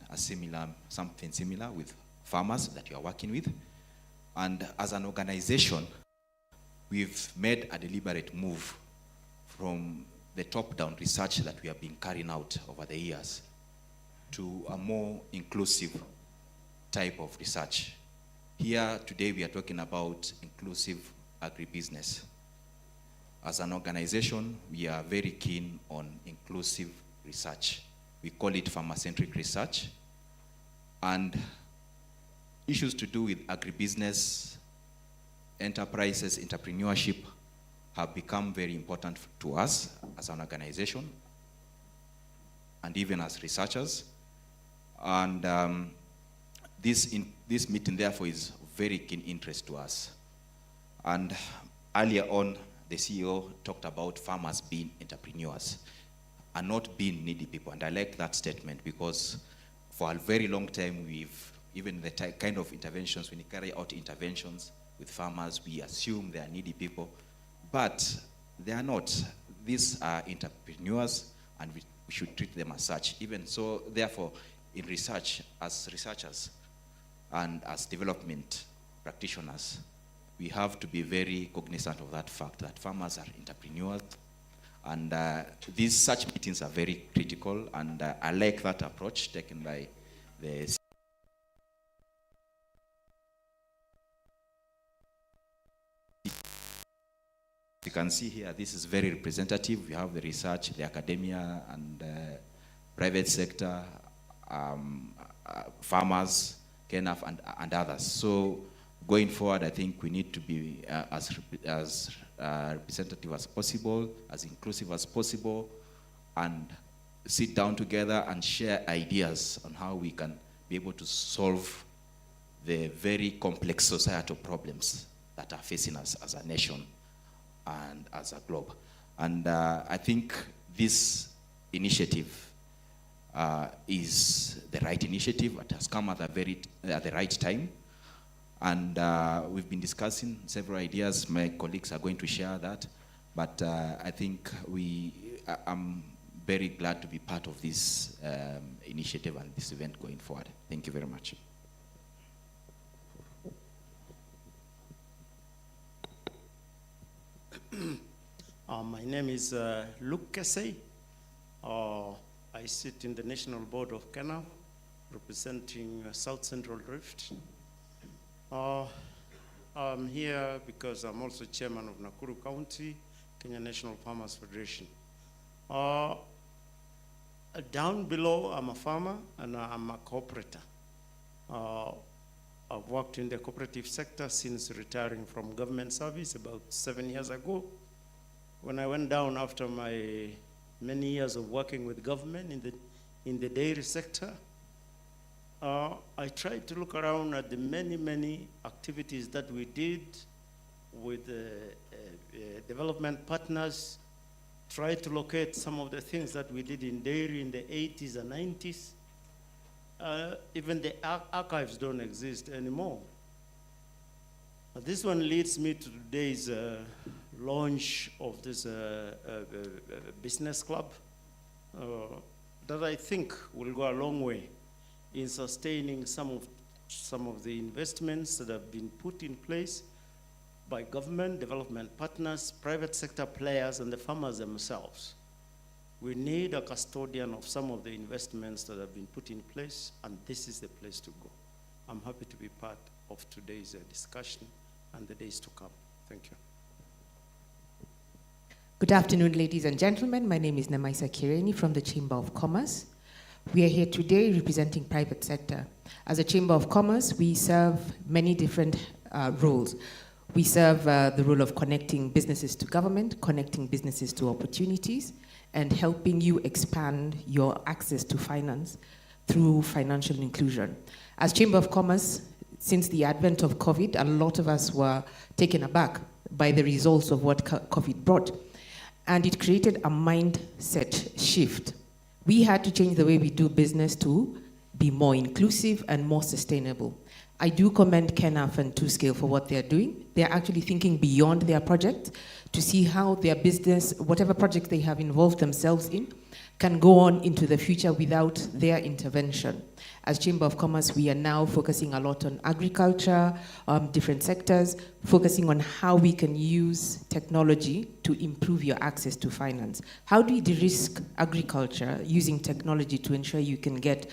something similar with farmers that you are working with. And as an organization, we've made a deliberate move from the top-down research that we have been carrying out over the years to a more inclusive type of research. Here today we are talking about inclusive agribusiness. As an organization, we are very keen on inclusive research. We call it farmer-centric research. And issues to do with agribusiness, enterprises, entrepreneurship have become very important to us as an organization and even as researchers. And this meeting, therefore, is of very keen interest to us. And earlier on, the CEO talked about farmers being entrepreneurs and not being needy people. And I like that statement, because for a very long time, even the kind of interventions, when you carry out interventions with farmers, we assume they are needy people, but they are not. These are entrepreneurs, and we should treat them as such. Even so, therefore, in research, as researchers and as development practitioners, we have to be very cognizant of that fact that farmers are entrepreneurs, and such meetings are very critical, and I like that approach taken by the You can see here, this is very representative. We have the research, the academia, and private sector, farmers, KNAF, and others. So going forward, I think we need to be as representative as possible, as inclusive as possible, and sit down together and share ideas on how we can be able to solve the very complex societal problems that are facing us as a nation and as a globe. And I think this initiative is the right initiative. It has come at the right time. And we've been discussing several ideas. My colleagues are going to share that. But I think I'm very glad to be part of this initiative and this event going forward. Thank you very much. My name is Luke Kesey. I sit in the National Board of KNAF, representing South Central Rift. I'm here because I'm also chairman of Nakuru County, Kenya National Farmers Federation. Down below, I'm a farmer and I'm a cooperator. I've worked in the cooperative sector since retiring from government service about 7 years ago. When I went down after my many years of working with government in the dairy sector, I tried to look around at the many activities that we did with development partners, tried to locate some of the things that we did in dairy in the 80s and 90s. Even the archives don't exist anymore. This one leads me to today's launch of this business club that I think will go a long way in sustaining some of the investments that have been put in place by government, development partners, private sector players, and the farmers themselves. We need a custodian of some of the investments that have been put in place, and this is the place to go. I'm happy to be part of today's discussion and the days to come. Thank you. Good afternoon, ladies and gentlemen. My name is Namaisa Kireni from the Chamber of Commerce. We are here today representing private sector. As a Chamber of Commerce, we serve many different roles. We serve the role of connecting businesses to government, connecting businesses to opportunities, and helping you expand your access to finance through financial inclusion. As Chamber of Commerce, since the advent of COVID, a lot of us were taken aback by the results of what COVID brought. And it created a mindset shift. We had to change the way we do business to be more inclusive and more sustainable. I do commend KENAF and 2Scale for what they're doing. They're actually thinking beyond their project to see how their business, whatever project they have involved themselves in, can go on into the future without their intervention. As Chamber of Commerce, we are now focusing a lot on agriculture, different sectors, focusing on how we can use technology to improve your access to finance. How do you de-risk agriculture using technology to ensure you can get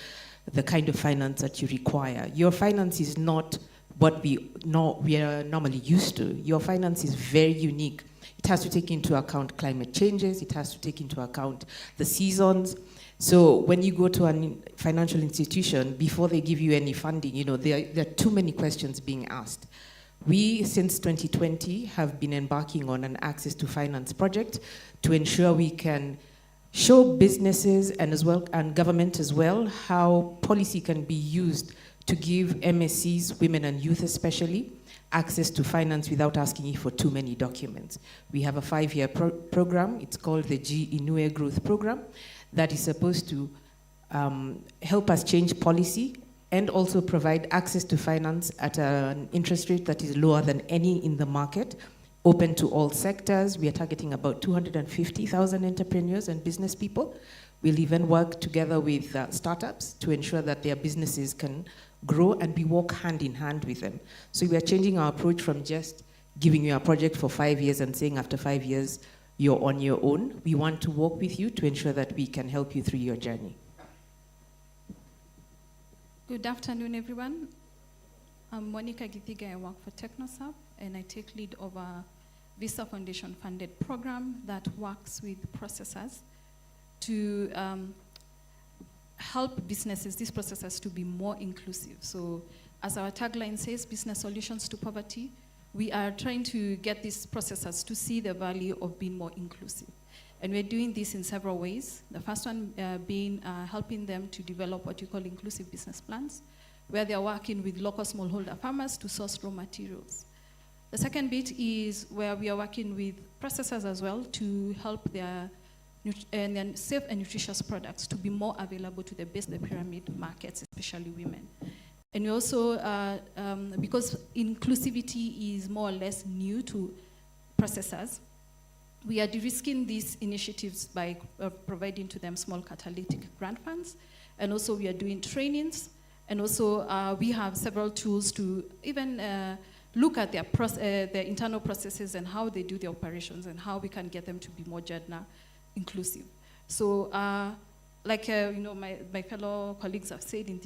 the kind of finance that you require? Your finance is not what we are normally used to. Your finance is very unique. It has to take into account climate changes. It has to take into account the seasons. So when you go to a financial institution, before they give you any funding, you know, there are too many questions being asked. We, since 2020, have been embarking on an access to finance project to ensure we can show businesses and government as well how policy can be used to give MSCs, women and youth especially, access to finance without asking for too many documents. We have a 5-year program. It's called the G Inue Growth Program that is supposed to help us change policy and also provide access to finance at an interest rate that is lower than any in the market, open to all sectors. We are targeting about 250,000 entrepreneurs and business people. We'll even work together with startups to ensure that their businesses can grow, and we work hand in hand with them. So we are changing our approach from just giving you a project for 5 years and saying after 5 years, you're on your own. We want to work with you to ensure that we can help you through your journey. Good afternoon, everyone. I'm Monica Githiga. I work for TechnoSub, and I take lead of a Visa Foundation funded program that works with processors to help businesses, these processors, to be more inclusive. So as our tagline says, business solutions to poverty, we are trying to get these processors to see the value of being more inclusive. And we're doing this in several ways. The first one being helping them to develop what you call inclusive business plans, where they're working with local smallholder farmers to source raw materials. The second bit is where we are working with processors as well to help their safe and nutritious products to be more available to the base of the pyramid markets, especially women. And we also, because inclusivity is more or less new to processors, we are de-risking these initiatives by providing to them small catalytic grant funds. And also we are doing trainings. And also we have several tools to even look at their internal processes and how they do their operations and how we can get them to be more gender inclusive. So like you know, my fellow colleagues have said in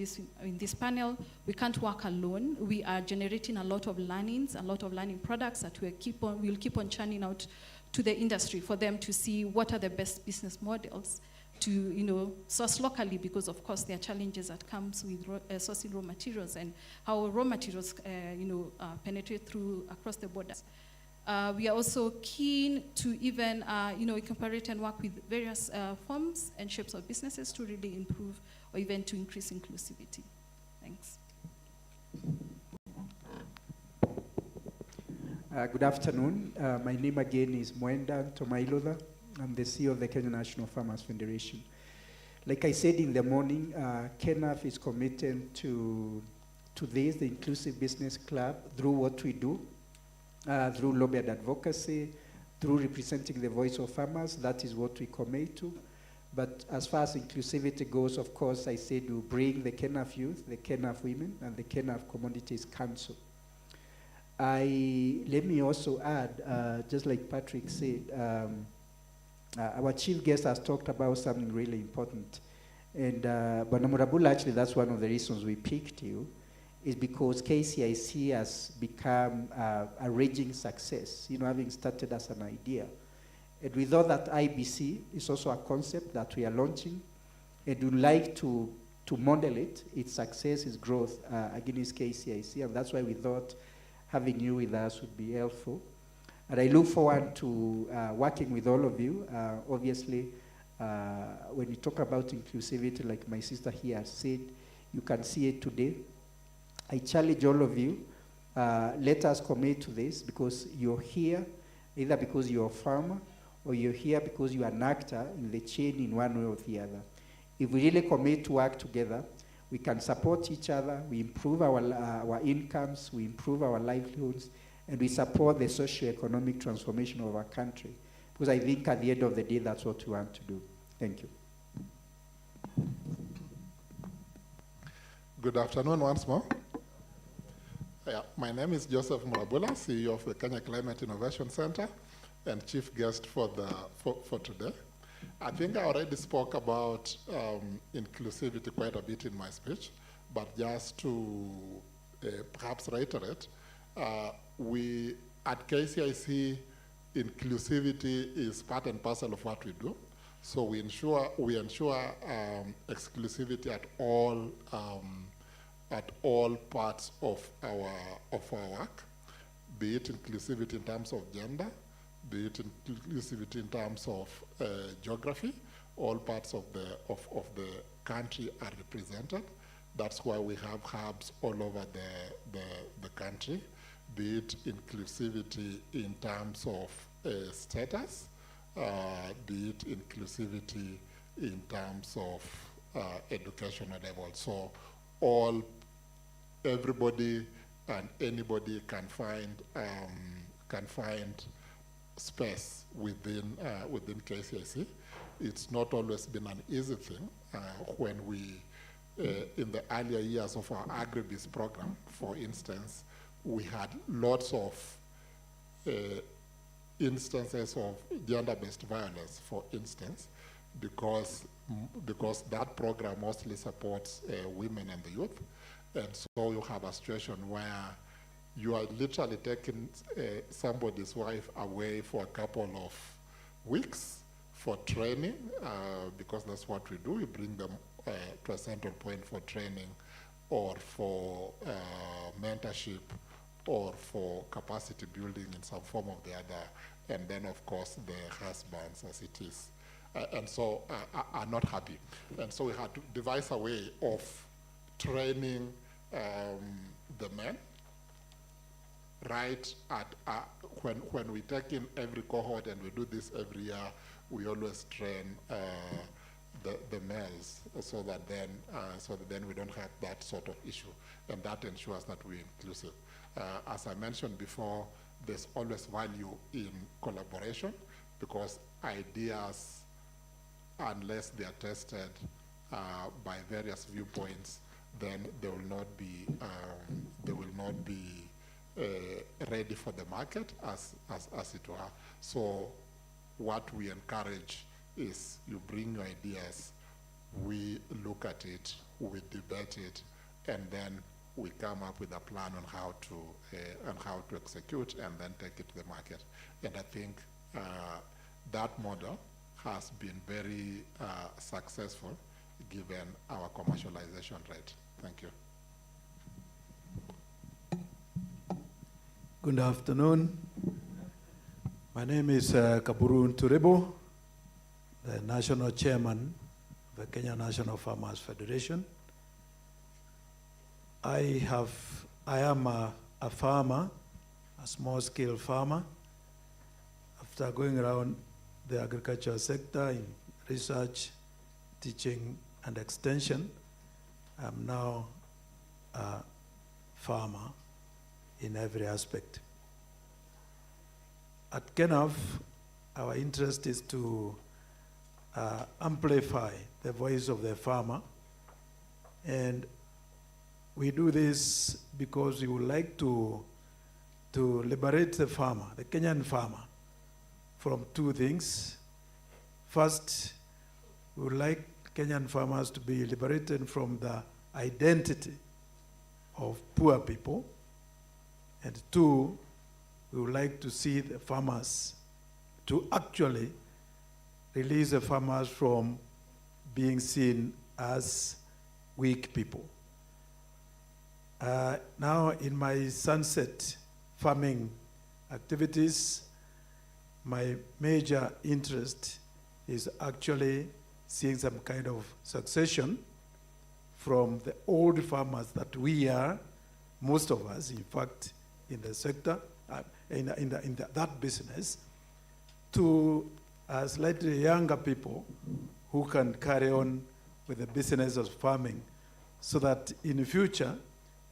this panel, we can't work alone. We are generating a lot of learnings, a lot of learning products that we'll keep on churning out to the industry for them to see what are the best business models to source locally, because of course there are challenges that comes with sourcing raw materials and how raw materials penetrate through across the borders. We are also keen to even incorporate and work with various forms and shapes of businesses to really improve or even to increase inclusivity. Thanks. Good afternoon. My name again is Mwenda Tomailoda. I'm the CEO of the Kenya National Farmers Federation. Like I said in the morning, KENAF is committed to this, the Inclusive Business Club, through what we do, through lobby and advocacy, through representing the voice of farmers. That is what we commit to. But as far as inclusivity goes, of course, I said we'll bring the KENAF youth, the KENAF women, and the KENAF Commodities Council. Let me also add, just like Patrick said, our chief guest has talked about something really important. And Banamurabula, actually, that's one of the reasons we picked you, is because KCIC has become a raging success, having started as an idea. And we thought that IBC is also a concept that we are launching, and we'd like to model it, its success, its growth against KCIC, and that's why we thought having you with us would be helpful. And I look forward to working with all of you. Obviously, when you talk about inclusivity, like my sister here said, you can see it today. I challenge all of you, let us commit to this, because you're here either because you're a farmer or you're here because you're an actor in the chain in one way or the other. If we really commit to work together, we can support each other, we improve our incomes, we improve our livelihoods, and we support the socio-economic transformation of our country. Because I think at the end of the day, that's what we want to do. Thank you. Good afternoon once more. My name is Joseph Murabula, CEO of the Kenya Climate Innovation Center and chief guest for today. I think I already spoke about inclusivity quite a bit in my speech, but just to perhaps reiterate, we at KCIC, inclusivity is part and parcel of what we do. So we ensure exclusivity at all parts of our work, be it inclusivity in terms of gender, be it inclusivity in terms of geography. All parts of the country are represented. That's why we have hubs all over the country, be it inclusivity in terms of status, be it inclusivity in terms of educational level. So everybody and anybody can find space within KCIC. It's not always been an easy thing. When we, in the earlier years of our Agribusiness program, for instance, we had lots of instances of gender-based violence, for instance, because that program mostly supports women and the youth. And so you have a situation where you are literally taking somebody's wife away for a couple of weeks for training, because that's what we do. We bring them to a central point for training or for mentorship or for capacity building in some form or the other. And then, of course, the husbands, as it is, and so are not happy. And so we had to devise a way of training the men, right at when we take in every cohort, and we do this every year, we always train the males so that then we don't have that sort of issue, and that ensures that we're inclusive. As I mentioned before, there's always value in collaboration, because ideas, unless they are tested by various viewpoints, then they will not be ready for the market as it were. So what we encourage is you bring your ideas, we look at it, we debate it, and then we come up with a plan on how to execute and then take it to the market. And I think that model has been very successful given our commercialization rate. Thank you. Good afternoon. My name is Kaburu Nturebo, the National Chairman of the Kenya National Farmers Federation. I am a farmer, a small-scale farmer. After going around the agricultural sector in research, teaching, and extension, I'm now a farmer in every aspect. At KENAF, our interest is to amplify the voice of the farmer, and we do this because we would like to to liberate the farmer, the Kenyan farmer, from two things. First, we would like Kenyan farmers to be liberated from the identity of poor people. And two, we would like to see the farmers to actually release the farmers from being seen as weak people. Now in my sunset farming activities, my major interest is actually seeing some kind of succession from the old farmers that we are, most of us, in fact, in the sector, that business, to slightly younger people who can carry on with the business of farming, so that in the future,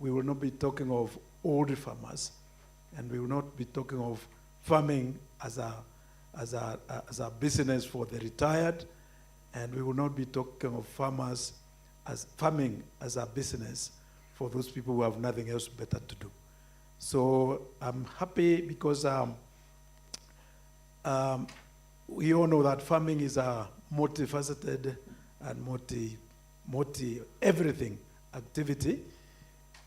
we will not be talking of old farmers, and we will not be talking of farming as a business for the retired, and we will not be talking of farmers as farming as a business for those people who have nothing else better to do. So I'm happy because we all know that farming is a multifaceted and multi-everything activity.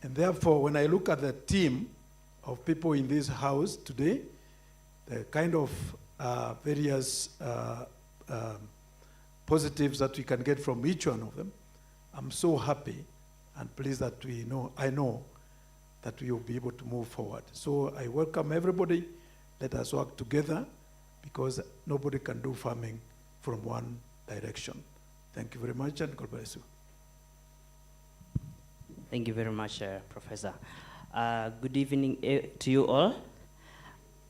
And therefore, when I look at the team of people in this house today, the kind of various positives that we can get from each one of them, I'm so happy and pleased that I know that we will be able to move forward. So I welcome everybody. Let us work together, because nobody can do farming from one direction. Thank you very much, and God bless you. Thank you very much, Professor. Good evening to you all.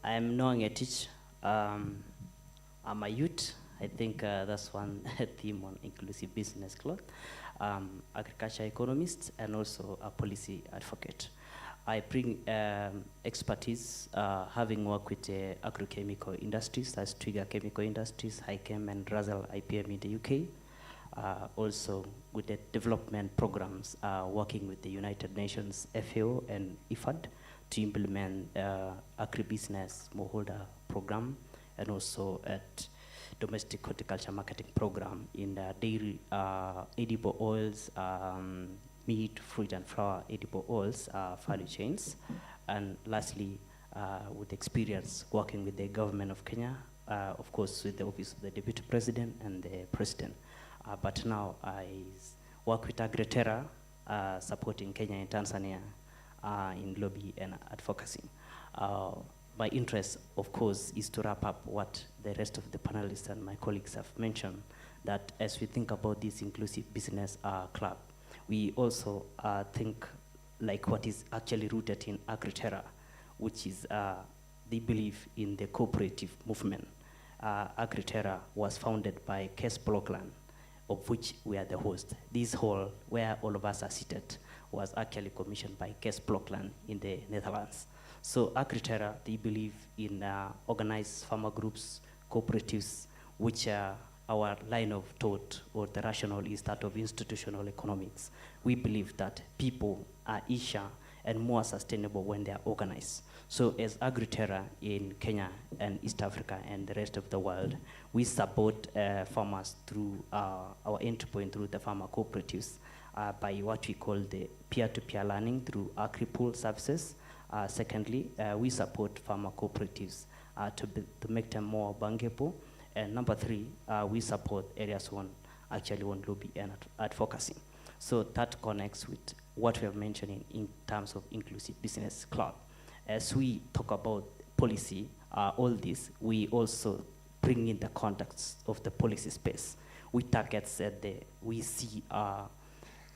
I'm Noah Ngetich. I'm a youth. I think that's one theme on Inclusive Business Club. Agriculture economist and also a policy advocate. I bring expertise, having worked with agrochemical industries, as Trigger Chemical Industries, HiChem and Razel IPM in the UK. Also with the development programs, working with the United Nations FAO and IFAD to implement agribusiness smallholder program, and also at domestic horticulture marketing program in the dairy edible oils, meat, fruit and flour edible oils value chains. And lastly, with experience working with the government of Kenya, of course with the office of the Deputy President and the President. But now I work with Agriterra, supporting Kenya and Tanzania in lobby and advocacy. My interest, of course, is to wrap up what the rest of the panelists and my colleagues have mentioned, that as we think about this inclusive business club, we also think like what is actually rooted in Agriterra, which is they believe in the cooperative movement. Agriterra was founded by Kes Blokland, of which we are the host. This hall, where all of us are seated, was actually commissioned by Kes Blokland in the Netherlands. So Agriterra, they believe in organized farmer groups, cooperatives, which are our line of thought, or the rationale is that of institutional economics. We believe that people are easier and more sustainable when they are organized. So as Agriterra in Kenya and East Africa and the rest of the world, we support farmers through our entry point through the farmer cooperatives by what we call the peer-to-peer learning through Agripool services. Secondly, we support farmer cooperatives to make them more bankable. And number three, we support areas on lobby and advocacy. So that connects with what we have mentioned in terms of inclusive business club. As we talk about policy, all this, we also bring in the context of the policy space. We target we see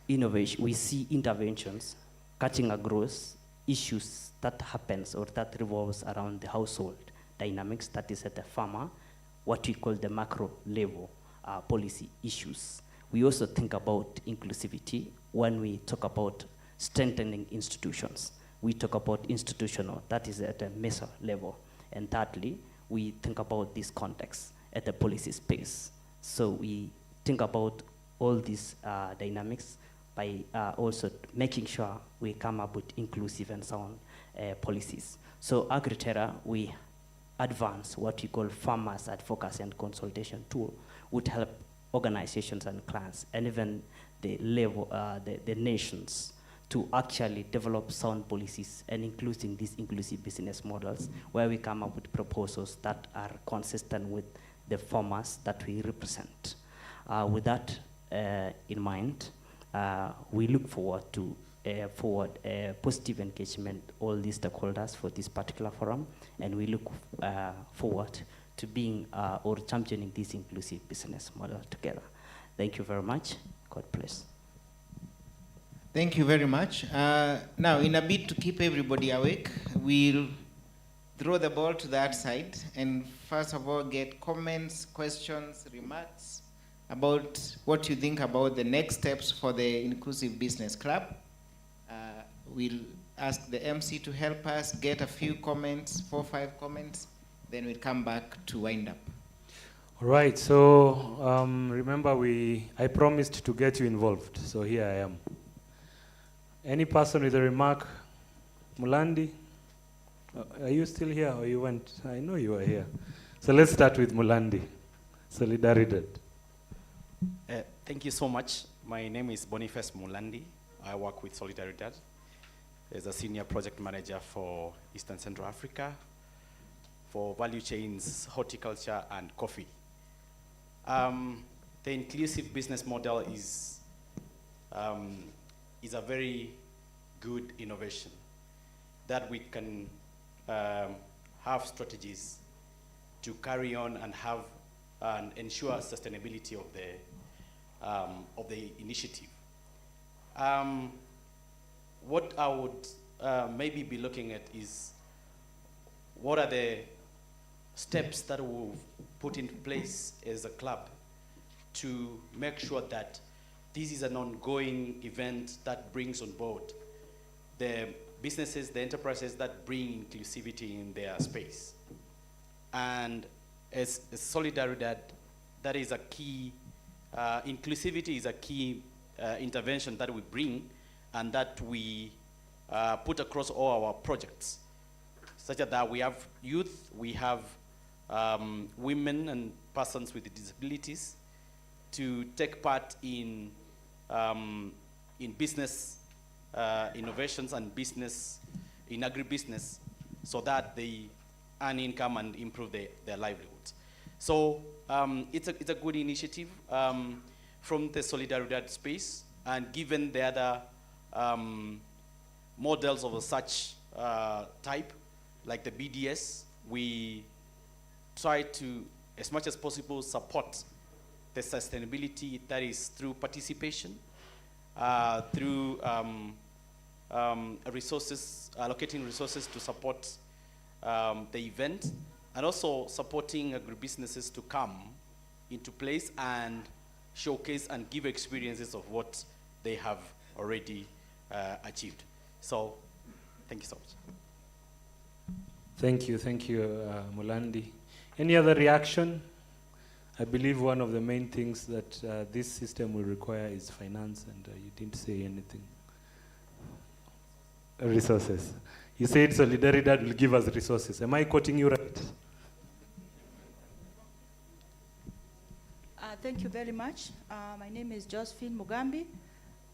innovation, we see interventions cutting across issues that happens or that revolves around the household dynamics, that is at the farmer, what we call the macro level policy issues. We also think about inclusivity when we talk about strengthening institutions. We talk about institutional, that is at a meso level. And thirdly, we think about this context at the policy space. So we think about all these dynamics by also making sure we come up with inclusive and sound policies. So AgriTerra, we advance what we call farmers advocacy and consultation tool, would help organizations and clients and even the level, the nations to actually develop sound policies and including these inclusive business models where we come up with proposals that are consistent with the farmers that we represent. With that in mind, we look forward to positive engagement all these stakeholders for this particular forum, and we look forward to being or championing this inclusive business model together. Thank you very much. God bless. Thank you very much. Now, in a bid to keep everybody awake, we'll throw the ball to that side and first of all get comments, questions, remarks about what you think about the next steps for the Inclusive Business Club. We'll ask the MC to help us get a few comments, 4 or 5 comments, then we'll come back to wind up. All right, so remember I promised to get you involved, so here I am. Any person with a remark? Mulandi? Are you still here or you went? I know you are here. So let's start with Mulandi. Solidaridad. Thank you so much. My name is Boniface Mulandi. I work with Solidaridad as a senior project manager for Eastern Central Africa for value chains, horticulture, and coffee. The inclusive business model is a very good innovation that we can have strategies to carry on and have and ensure sustainability of the initiative. What I would maybe be looking at is what are the steps that we'll put into place as a club to make sure that this is an ongoing event that brings on board the businesses, the enterprises that bring inclusivity in their space. And as Solidaridad, that is a key, inclusivity is a key intervention that we bring and that we put across all our projects, such that we have youth, we have women and persons with disabilities to take part in business innovations and business in agribusiness, so that they earn income and improve their livelihoods. So it's a good initiative from the Solidaridad space, and given the other models of such type, like the BDS, we try to, as much as possible, support the sustainability that is through participation, through resources, allocating resources to support the event, and also supporting agribusinesses to come into place and showcase and give experiences of what they have already achieved. So, thank you so much. Thank you, Mulandi. Any other reaction? I believe one of the main things that this system will require is finance, and you didn't say anything. Resources. You said Solidaridad will give us resources. Am I quoting you right? Thank you very much. My name is Josephine Mugambi.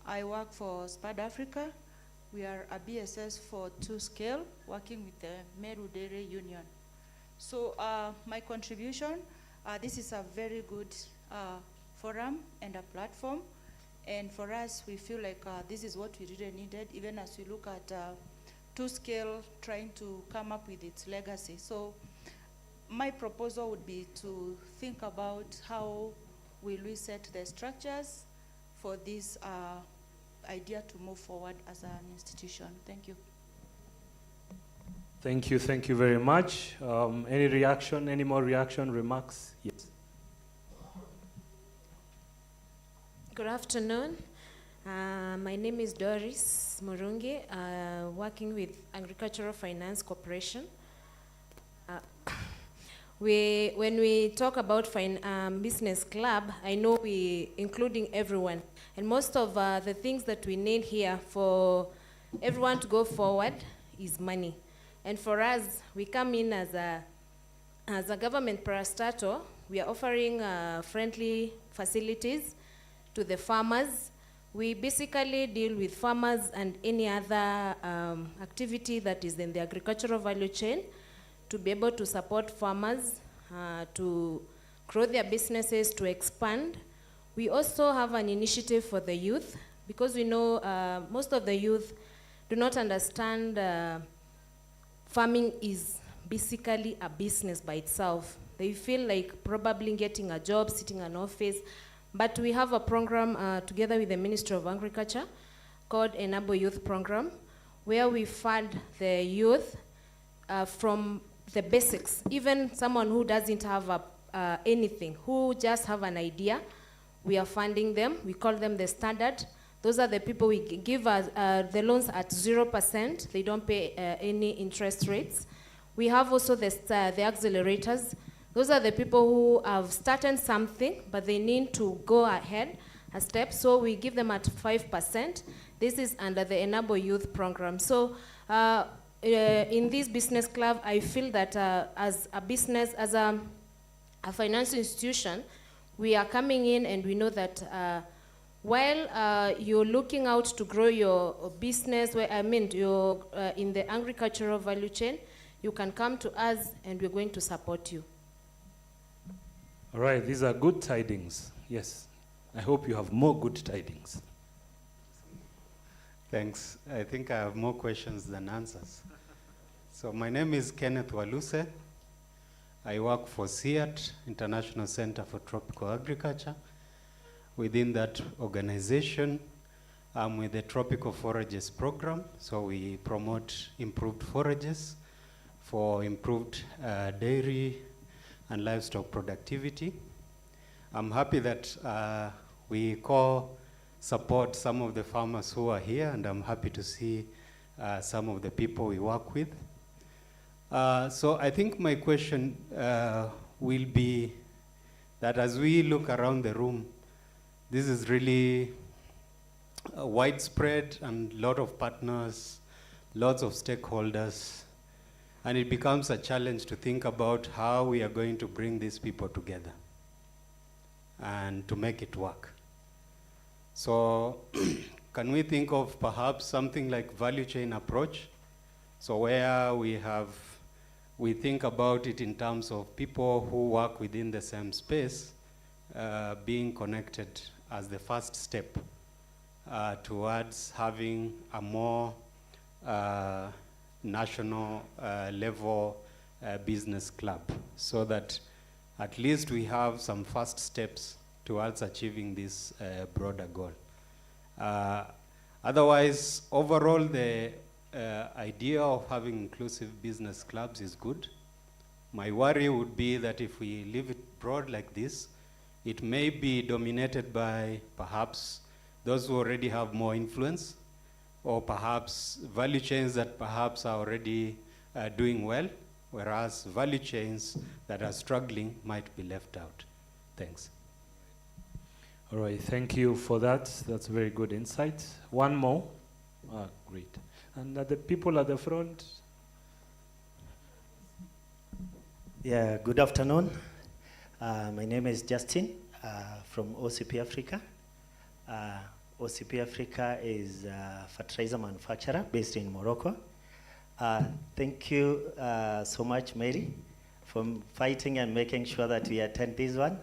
I work for SPAD Africa. We are a BSS for 2Scale, working with the Meru Dairy Union. So my contribution, this is a very good forum and a platform. And for us, we feel like this is what we really needed, even as we look at 2Scale trying to come up with its legacy. So my proposal would be to think about how will we set the structures for this idea to move forward as an institution. Thank you. Thank you very much. Any reaction, any more reaction, remarks? Yes. Good afternoon. My name is Doris Murungi, working with Agricultural Finance Corporation. When we talk about business club, I know we including everyone. And most of the things that we need here for everyone to go forward is money. And for us, we come in as a government parastatal. We are offering friendly facilities to the farmers. We basically deal with farmers and any other activity that is in the agricultural value chain to be able to support farmers to grow their businesses, to expand. We also have an initiative for the youth because we know most of the youth do not understand farming is basically a business by itself. They feel like probably getting a job, sitting in an office, but we have a program together with the Ministry of Agriculture called Enable Youth Program, where we fund the youth from the basics. Even someone who doesn't have anything, who just have an idea, we are funding them. We call them the standard. Those are the people we give the loans at 0%. They don't pay any interest rates. We have also the accelerators. Those are the people who have started something, but they need to go ahead a step. So we give them at 5%. This is under the Enable Youth Program. So in this business club, I feel that as a business, as a financial institution, we are coming in and we know that while you're looking out to grow your business, you're in the agricultural value chain, you can come to us and we're going to support you. All right, these are good tidings. Yes, I hope you have more good tidings. Thanks. I think I have more questions than answers. So my name is Kenneth Waluse. I work for CIAT, International Center for Tropical Agriculture. Within that organization, I'm with the Tropical Forages Program. So we promote improved forages for improved dairy and livestock productivity. I'm happy that we support some of the farmers who are here, and I'm happy to see some of the people we work with. So I think my question will be that as we look around the room, this is really widespread and a lot of partners, lots of stakeholders, and it becomes a challenge to think about how we are going to bring these people together and to make it work. So can we think of perhaps something like value chain approach? So where we think about it in terms of people who work within the same space being connected as the first step towards having a more national level business club, so that at least we have some first steps towards achieving this broader goal. Otherwise, overall, the idea of having inclusive business clubs is good. My worry would be that if we leave it broad like this, it may be dominated by perhaps those who already have more influence, or perhaps value chains that perhaps are already doing well, whereas value chains that are struggling might be left out. Thanks. All right, thank you for that. That's very good insight. One more. Great. And the people at the front. Yeah, good afternoon. My name is Justin from OCP Africa. OCP Africa is a fertilizer manufacturer based in Morocco. Thank you so much, Mary, for fighting and making sure that we attend this one.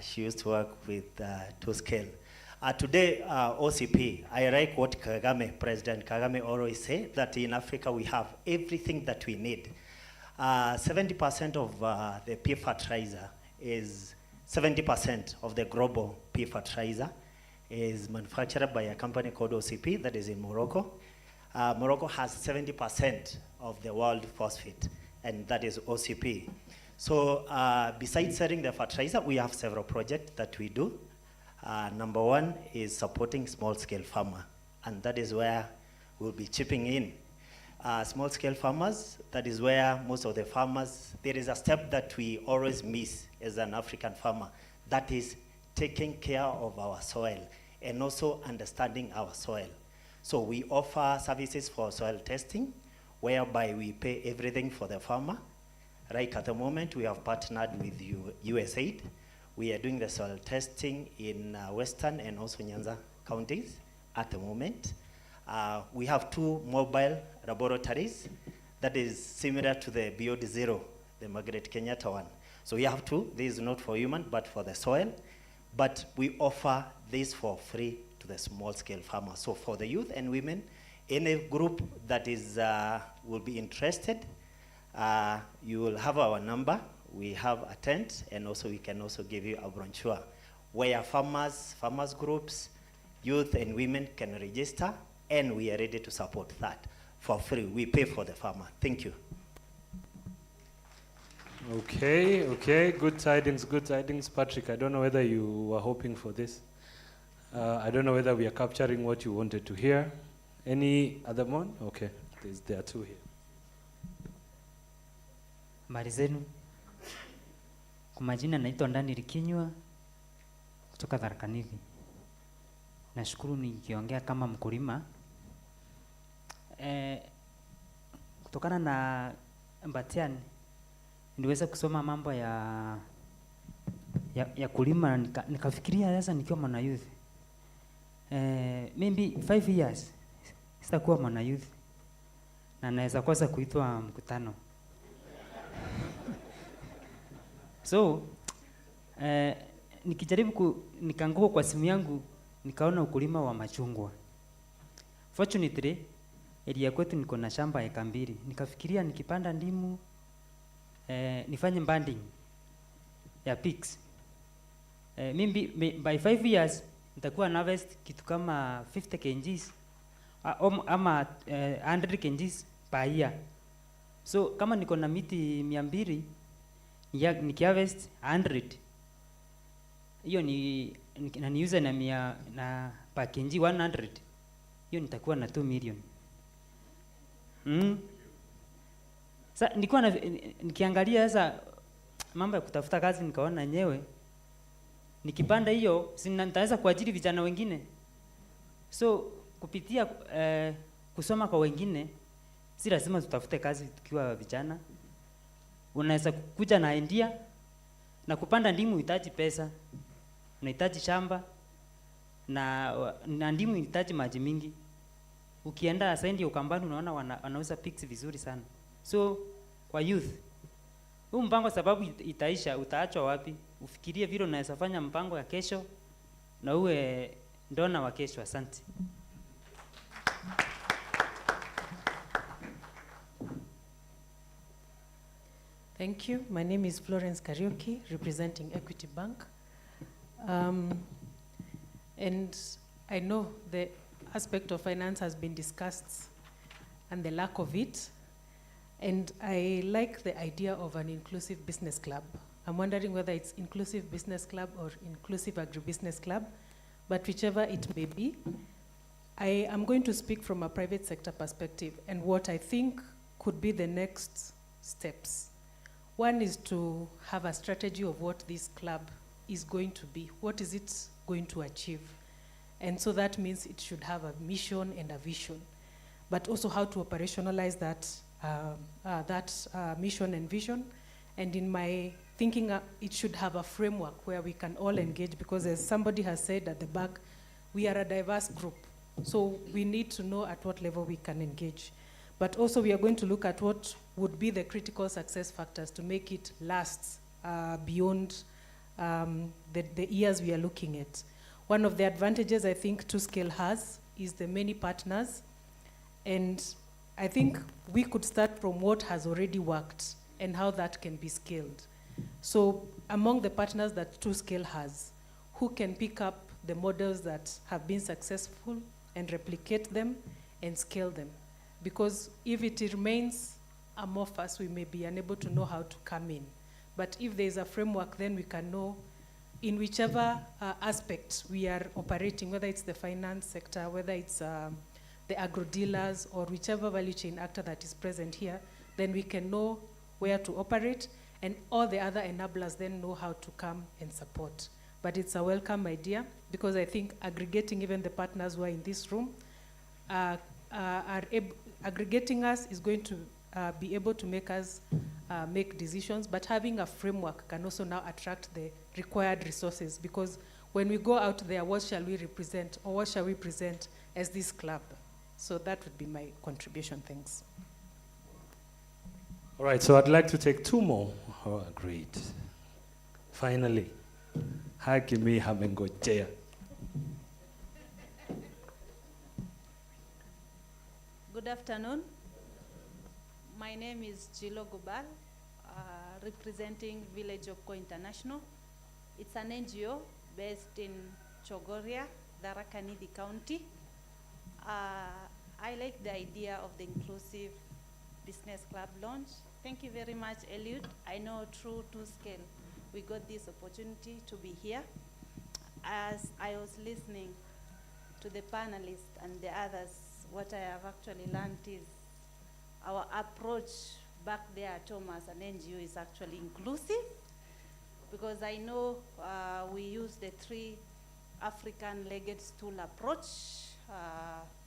She used to work with ToScale. Today, OCP, I like what President Kagame always say, that in Africa we have everything that we need. 70% of the pea fertilizer is 70% of the global pea fertilizer is manufactured by a company called OCP that is in Morocco. Morocco has 70% of the world phosphate, and that is OCP. So besides selling the fertilizer, we have several projects that we do. Number one is supporting small-scale farmer, and that is where we'll be chipping in. small-scale farmers. That is where most of the farmers, there is a step that we always miss as an African farmer. That is taking care of our soil and also understanding our soil. So we offer services for soil testing, whereby we pay everything for the farmer. Right at the moment, we have partnered with USAID. We are doing the soil testing in Western and also Nyanza counties at the moment. We have 2 mobile laboratories that is similar to the Beyond Zero, the Margaret Kenyatta one. So we have 2. This is not for human, but for the soil. But we offer this for free to the small-scale farmers. So for the youth and women, any group that is will be interested, you will have our number. We have a tent, and also we can also give you a brochure where farmers groups, youth and women can register, and we are ready to support that for free. We pay for the farmer. Thank you. Okay, good tidings. Patrick, I don't know whether you were hoping for this. I don't know whether we are capturing what you wanted to hear. Any other one? Okay, there are 2 here. Habari zenu. Kwa majina naitwa Ndani Likinywa kutoka Tharaka Nithi. Nashukuru nikiongea kama mkulima. Kutokana na Mbatiani niliweza kusoma mambo ya kulima, nikafikiria sasa nikiwa mwana youth. Maybe 5 years sitakuwa mwana youth na naweza kosa kuitwa mkutano. So nikijaribu nikaanguka kwa simu yangu nikaona ukulima wa machungwa. Fortunately area kwetu niko na shamba eka 2. Nikafikiria nikipanda ndimu nifanye banding ya pigs. Mimi by 5 years nitakuwa na harvest kitu kama 50 kgs ama 100 kgs per year. So kama niko na miti 200 nikiharvest 100, hiyo na niuze na per kg 100, hiyo nitakuwa na 2 million. Sasa nilikuwa nikiangalia sasa mambo ya kutafuta kazi, nikaona nyewe nikipanda hiyo nitaweza kuajiri vijana wengine. So kupitia kusoma kwa wengine, si lazima tutafute kazi tukiwa vijana. Unaweza kuja na idea, na kupanda ndimu unahitaji pesa, unahitaji shamba, na ndimu unahitaji maji mingi. Ukienda Saindi Ukambani unaona wanauza pigs vizuri sana. So kwa youth, huu mpango sababu itaisha, utaachwa wapi? Ufikirie vile unaweza fanya mpango ya kesho na uwe ndona wa kesho. Asante. Thank you. My name is Florence Karaoke, representing Equity Bank. And I know the aspect of finance has been discussed and the lack of it. And I like the idea of an inclusive business club. I'm wondering whether it's inclusive business club or inclusive agribusiness club, but whichever it may be, I am going to speak from a private sector perspective and what I think could be the next steps. One is to have a strategy of what this club is going to be. What is it going to achieve? And so that means it should have a mission and a vision, but also how to operationalize that mission and vision. And in my thinking, it should have a framework where we can all engage, because as somebody has said at the back, we are a diverse group. So we need to know at what level we can engage. But also we are going to look at what would be the critical success factors to make it last beyond the years we are looking at. One of the advantages I think TwoScale has is the many partners. And I think we could start from what has already worked and how that can be scaled. So among the partners that TwoScale has, who can pick up the models that have been successful and replicate them and scale them? Because if it remains amorphous, we may be unable to know how to come in. But if there is a framework, then we can know in whichever aspect we are operating, whether it's the finance sector, whether it's the the agro dealers or whichever value chain actor that is present here, then we can know where to operate, and all the other enablers then know how to come and support. But it's a welcome idea, because I think aggregating even the partners who are in this room, aggregating us is going to be able to make us make decisions, but having a framework can also now attract the required resources, because when we go out there, what shall we represent, or what shall we present as this club? So that would be my contribution. Thanks. All right, so I'd like to take two more. Oh, great. Finally, Hakimi Hamengojea. Good afternoon. My name is Jilo Gubal, representing Village of Co International. It's an NGO based in Chogoria, Tharaka Nithi County. I like the idea of the inclusive business club launch. Thank you very much, Eliud. I know through 2Scale, we got this opportunity to be here. As I was listening to the panelists and the others, what I have actually learned is our approach back there at home as an NGO is actually inclusive, because I know we use the 3 African legged stool approach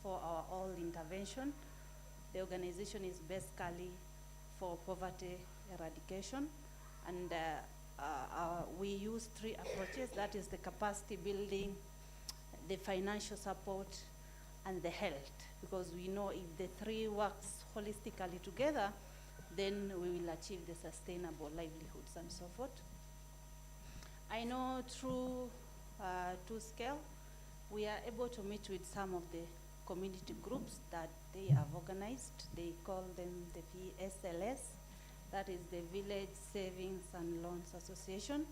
for our all intervention. The organization is basically for poverty eradication, and we use 3 approaches. That is the capacity building, the financial support, and the health, because we know if the 3 works holistically together, then we will achieve the sustainable livelihoods and so forth. I know through 2Scale, we are able to meet with some of the community groups that they have organized. They call them the VSLS, that is the Village Savings and Loans Association.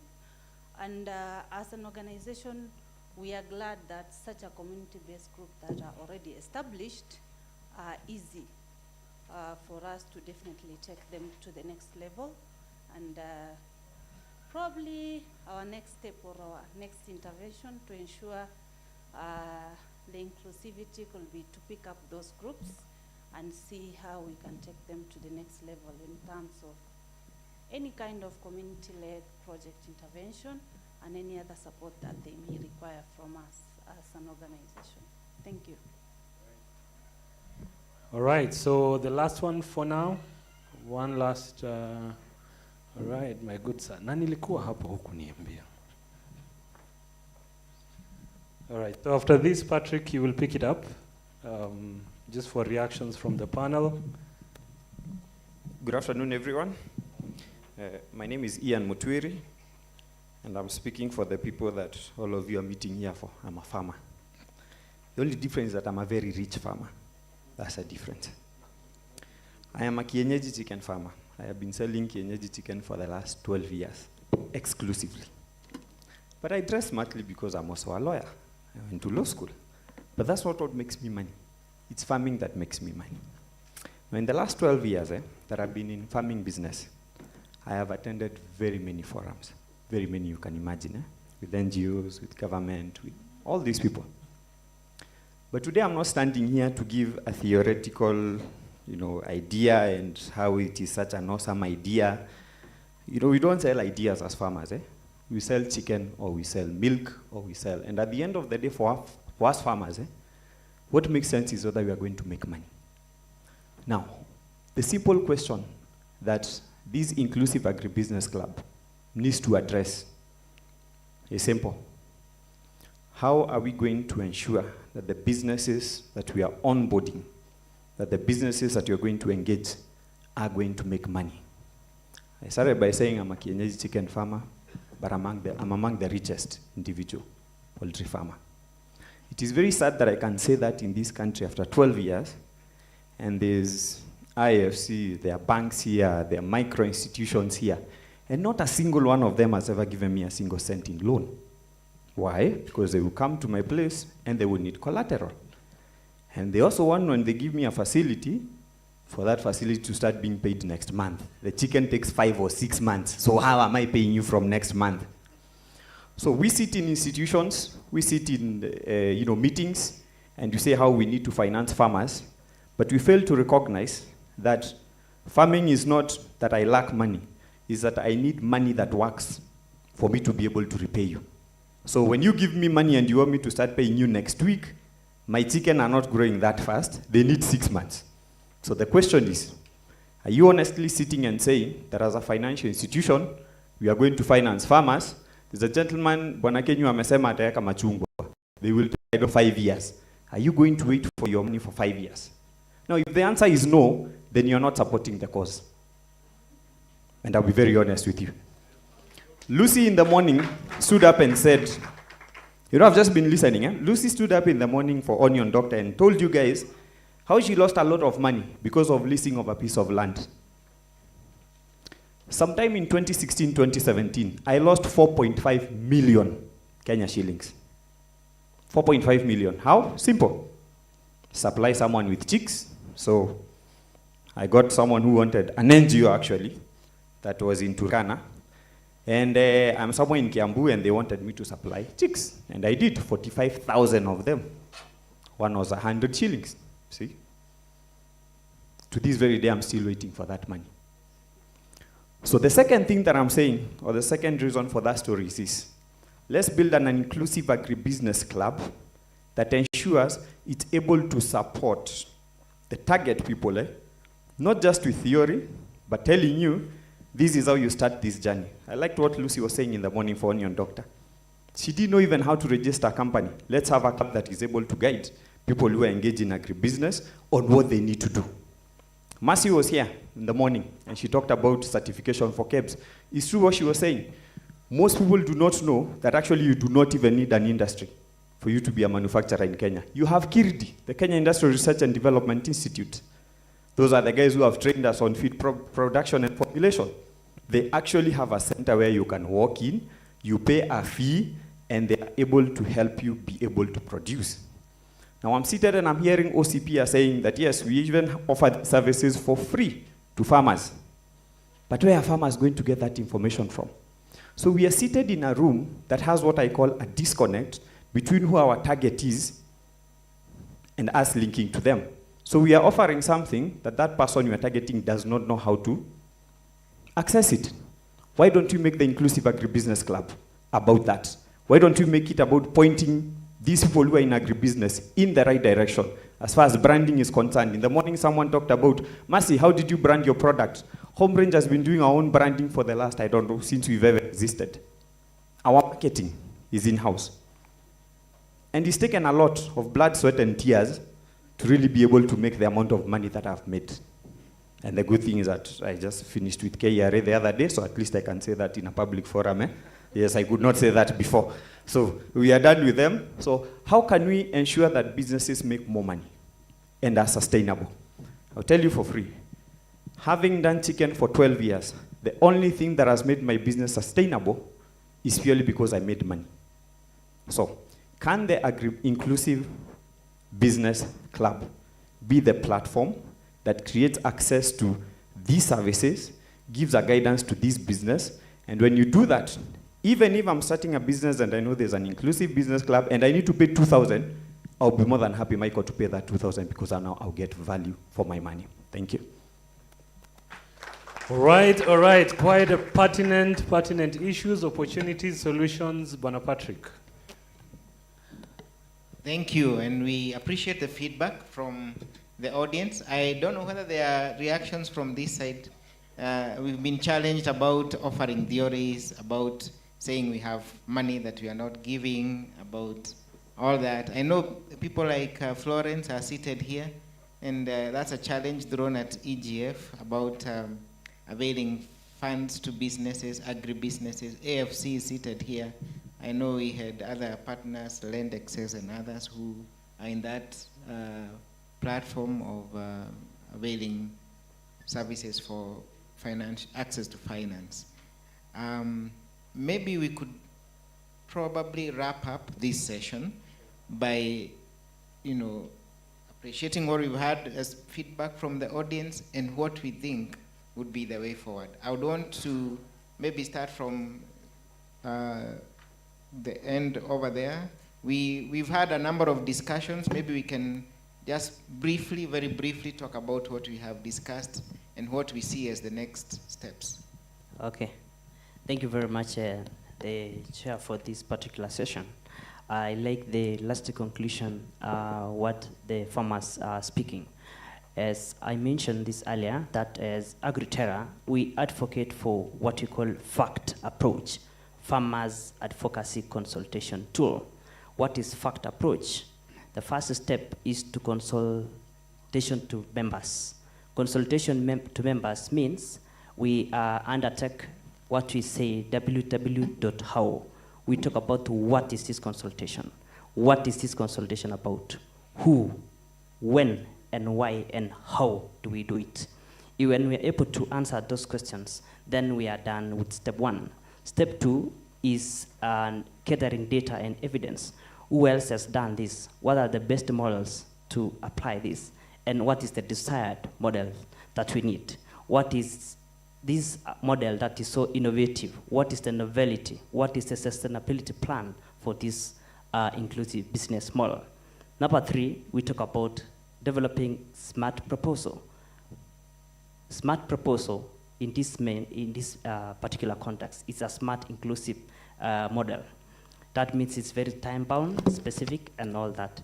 And as an organization, we are glad that such a community-based group that are already established are easy for us to definitely take them to the next level. And probably our next step or our next intervention to ensure the inclusivity could be to pick up those groups and see how we can take them to the next level in terms of any kind of community-led project intervention and any other support that they may require from us as an organization. Thank you. All right, so the last one for now. One last, all right, my good son. Nani likuwa hapo hukuniambia? All right, so after this, Patrick, you will pick it up, just for reactions from the panel. Good afternoon, everyone. My name is Ian Mutwiri, and I'm speaking for the people that all of you are meeting here for. I'm a farmer. The only difference is that I'm a very rich farmer. That's a difference. I am a kienyeji chicken farmer. I have been selling kienyeji chicken for the last 12 years, exclusively. But I dress smartly because I'm also a lawyer. I went to law school. But that's not what makes me money. It's farming that makes me money. Now, in the last 12 years that I've been in farming business, I have attended very many forums, very many you can imagine, with NGOs, with government, with all these people. But today I'm not standing here to give a theoretical, idea and how it is such an awesome idea. We don't sell ideas as farmers. We sell chicken, or we sell milk, or we sell. And at the end of the day, for us farmers, what makes sense is whether we are going to make money. Now, the simple question that this inclusive agribusiness club needs to address is simple. How are we going to ensure that the businesses that we are onboarding, that the businesses that you're going to engage are going to make money? I started by saying I'm a kienyeji chicken farmer, but I'm among the richest individual poultry farmer. It is very sad that I can say that in this country after 12 years, and there's IFC, there are banks here, there are micro institutions here, and not a single one of them has ever given me a single cent in loan. Why? Because they will come to my place and they will need collateral. And they also want, when they give me a facility, for that facility to start being paid next month. The chicken takes 5 or 6 months, so how am I paying you from next month? So we sit in institutions, we sit in meetings, and you say how we need to finance farmers, but we fail to recognize that farming is not that I lack money, it's that I need money that works for me to be able to repay you. So when you give me money and you want me to start paying you next week, my chicken are not growing that fast, they need 6 months. So the question is, are you honestly sitting and saying that as a financial institution, we are going to finance farmers? There's a gentleman, Bwana Kenyu amesema ataweka machungwa. They will take 5 years. Are you going to wait for your money for 5 years? Now, if the answer is no, then you're not supporting the cause. And I'll be very honest with you. Lucy in the morning stood up and said, you know, I've just been listening. Lucy stood up in the morning for Onion Doctor and told you guys how she lost a lot of money because of leasing of a piece of land. Sometime in 2016, 2017, I lost 4.5 million Kenya shillings. 4.5 million. How? Simple. Supply someone with chicks. So I got someone who wanted an NGO actually that was in Turkana. And I'm somewhere in Kiambu and they wanted me to supply chicks. And I did 45,000 of them. One was 100 shillings. See? To this very day, I'm still waiting for that money. So the second thing that I'm saying, or the second reason for that story is this. Let's build an inclusive agribusiness club that ensures it's able to support the target people, not just with theory, but telling you, this is how you start this journey. I liked what Lucy was saying in the morning for Onion Doctor. She didn't know even how to register a company. Let's have a club that is able to guide people who are engaged in agribusiness on what they need to do. Mercy was here in the morning, and she talked about certification for KEBS. It's true what she was saying. Most people do not know that actually you do not even need an industry for you to be a manufacturer in Kenya. You have KIRDI, the Kenya Industrial Research and Development Institute. Those are the guys who have trained us on feed production and formulation. They actually have a center where you can walk in, you pay a fee, and they are able to help you be able to produce. Now I'm seated and I'm hearing OCP are saying that yes, we even offer services for free to farmers. But where are farmers going to get that information from? So we are seated in a room that has what I call a disconnect between who our target is and us linking to them. So we are offering something that that person you are targeting does not know how to access it. Why don't you make the Inclusive Agribusiness Club about that? Why don't you make it about pointing these people who are in agribusiness in the right direction as far as branding is concerned? In the morning, someone talked about, Mercy, how did you brand your product? Home Range has been doing our own branding for the last, I don't know, since we've ever existed. Our marketing is in-house. And it's taken a lot of blood, sweat, and tears to really be able to make the amount of money that I've made. And the good thing is that I just finished with KERA the other day, so at least I can say that in a public forum. Yes, I could not say that before. So we are done with them. So how can we ensure that businesses make more money and are sustainable? I'll tell you for free. Having done chicken for 12 years, the only thing that has made my business sustainable is purely because I made money. So can the Inclusive Business Club be the platform that creates access to these services, gives a guidance to this business, and when you do that, even if I'm starting a business and I know there's an Inclusive Business Club and I need to pay 2,000, I'll be more than happy, Michael, to pay that 2,000 because now I'll get value for my money. Thank you. All right. Quite a pertinent issues, opportunities, solutions. Bwana Patrick. Thank you, and we appreciate the feedback from the audience. I don't know whether there are reactions from this side. We've been challenged about offering theories, about saying we have money that we are not giving, about all that. I know people like Florence are seated here, and that's a challenge thrown at EGF about availing funds to businesses, agribusinesses. AFC is seated here. I know we had other partners, LendAccess and others who are in that platform of availing services for access to finance. Maybe we could probably wrap up this session by, appreciating what we've had as feedback from the audience and what we think would be the way forward. I would want to maybe start from the end over there. We've had a number of discussions. Maybe we can just briefly, very briefly, talk about what we have discussed and what we see as the next steps. Okay. Thank you very much, the Chair, for this particular session. I like the last conclusion, what the farmers are speaking. As I mentioned this earlier, that as AgriTerra, we advocate for what we call FACT approach, Farmers Advocacy Consultation Tool. What is FACT approach? The first step is to consultation to members. Consultation to members means we undertake what we say www.how. We talk about what is this consultation. What is this consultation about? Who, when, and why, and how do we do it? When we are able to answer those questions, then we are done with step one. Step two is gathering data and evidence. Who else has done this? What are the best models to apply this? And what is the desired model that we need? What is this model that is so innovative? What is the novelty? What is the sustainability plan for this inclusive business model? Number three, we talk about developing smart proposal. Smart proposal in this particular context is a smart inclusive model. That means it's very time-bound, specific, and all that.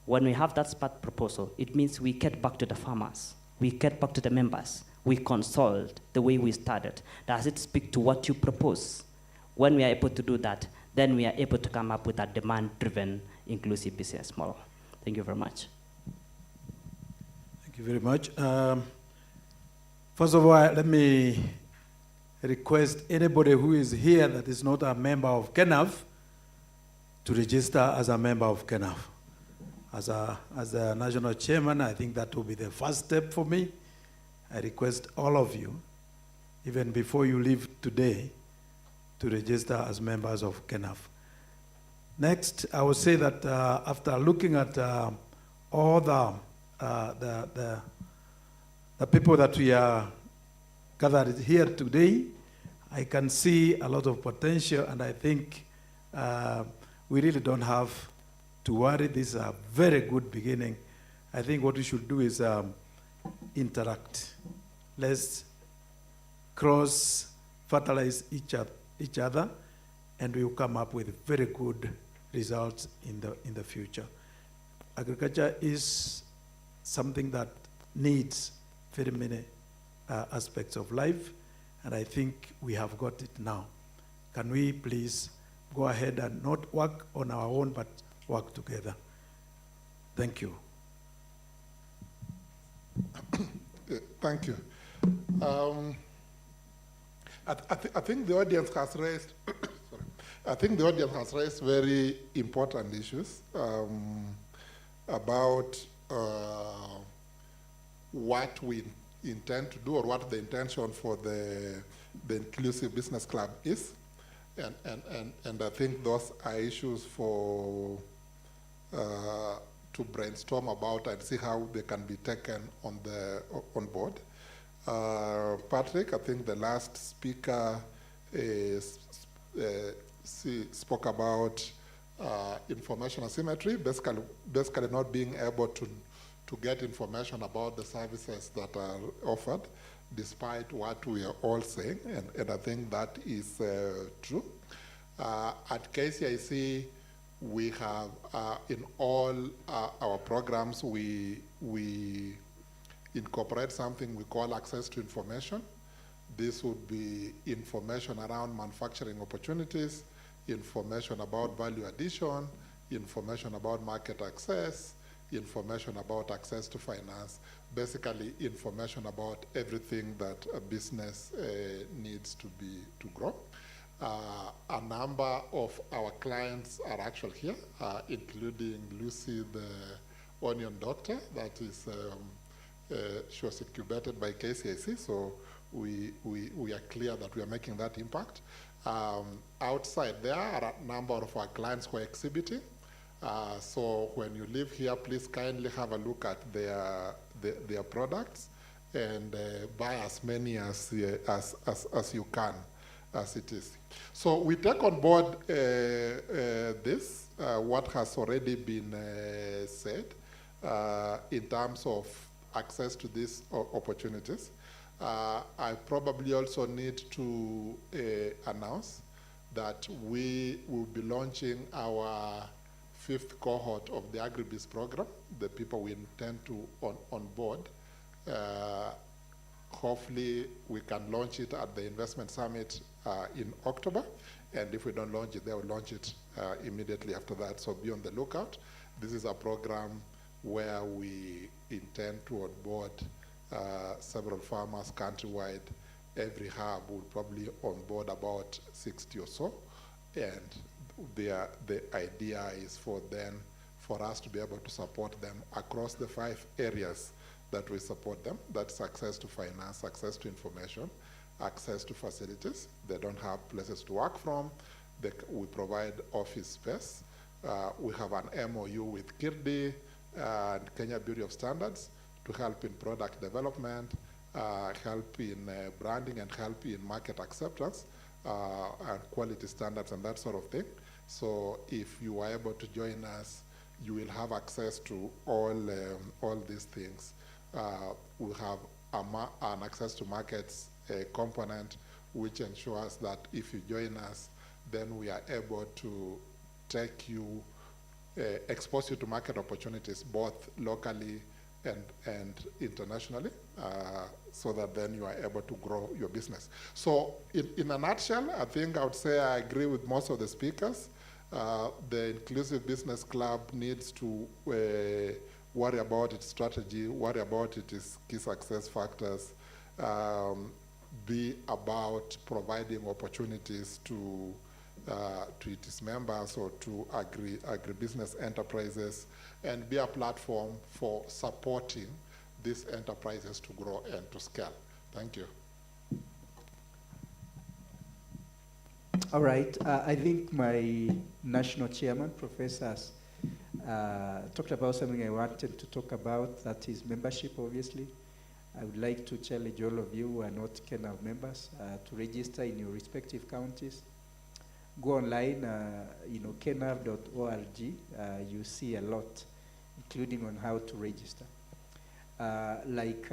When we have that smart proposal, it means we get back to the farmers, we get back to the members, we consult the way we started. Does it speak to what you propose? When we are able to do that, then we are able to come up with a demand-driven, inclusive business model. Thank you very much. Thank you very much. First of all, let me request anybody who is here that is not a member of KENAF to register as a member of KENAF. As a national chairman, I think that will be the first step for me. I request all of you, even before you leave today, to register as members of KENAF. Next, I will say that after looking at all the people that we are gathered here today, I can see a lot of potential, and I think we really don't have to worry. This is a very good beginning. I think what we should do is interact. Let's cross-fertilize each other, and we will come up with very good results in the future. Agriculture is something that needs very many aspects of life, and I think we have got it now. Can we please go ahead and not work on our own, but work together? Thank you. Thank you. I think the audience has raised. Sorry. I think the audience has raised very important issues about what we intend to do, or what the intention for the Inclusive Business Club is, and I think those are issues for to brainstorm about and see how they can be taken on board. Patrick, I think the last speaker spoke about information asymmetry, basically not being able to get information about the services that are offered, despite what we are all saying, and I think that is true. At KCIC, we have in all our programs, we incorporate something we call access to information. This would be information around manufacturing opportunities, information about value addition, information about market access, information about access to finance, basically information about everything that a business needs to grow. A number of our clients are actually here, including Lucy, the onion doctor. That is, she was incubated by KCIC, so we are clear that we are making that impact. Outside there are a number of our clients who are exhibiting. So when you leave here, please kindly have a look at their products and buy as many as you can, as it is. So we take on board this, what has already been said in terms of access to these opportunities. I probably also need to announce that we will be launching our 5th cohort of the Agribusiness program, the people we intend to onboard. Hopefully we can launch it at the Investment Summit in October, and if we don't launch it, they will launch it immediately after that, so be on the lookout. This is a program where we intend to onboard several farmers countrywide. Every hub will probably onboard about 60 or so, and the idea is for us to be able to support them across the 5 areas that we support them. That's access to finance, access to information, access to facilities. They don't have places to work from. We provide office space. We have an MOU with Kirdi and Kenya Bureau of Standards to help in product development, help in branding, and help in market acceptance and quality standards and that sort of thing. So if you are able to join us, you will have access to all these things. We have an access to markets component, which ensures that if you join us, then we are able to take you, expose you to market opportunities, both locally and internationally, so that then you are able to grow your business. So in a nutshell, I think I would say I agree with most of the speakers. The Inclusive Business Club needs to worry about its strategy, worry about its key success factors, be about providing opportunities to its members or to agribusiness enterprises, and be a platform for supporting these enterprises to grow and to scale. Thank you. All right, I think my national chairman, professors, talked about something I wanted to talk about, that is membership, obviously. I would like to challenge all of you who are not KENAV members to register in your respective counties. Go online, kenav.org, you see a lot, including on how to register. Like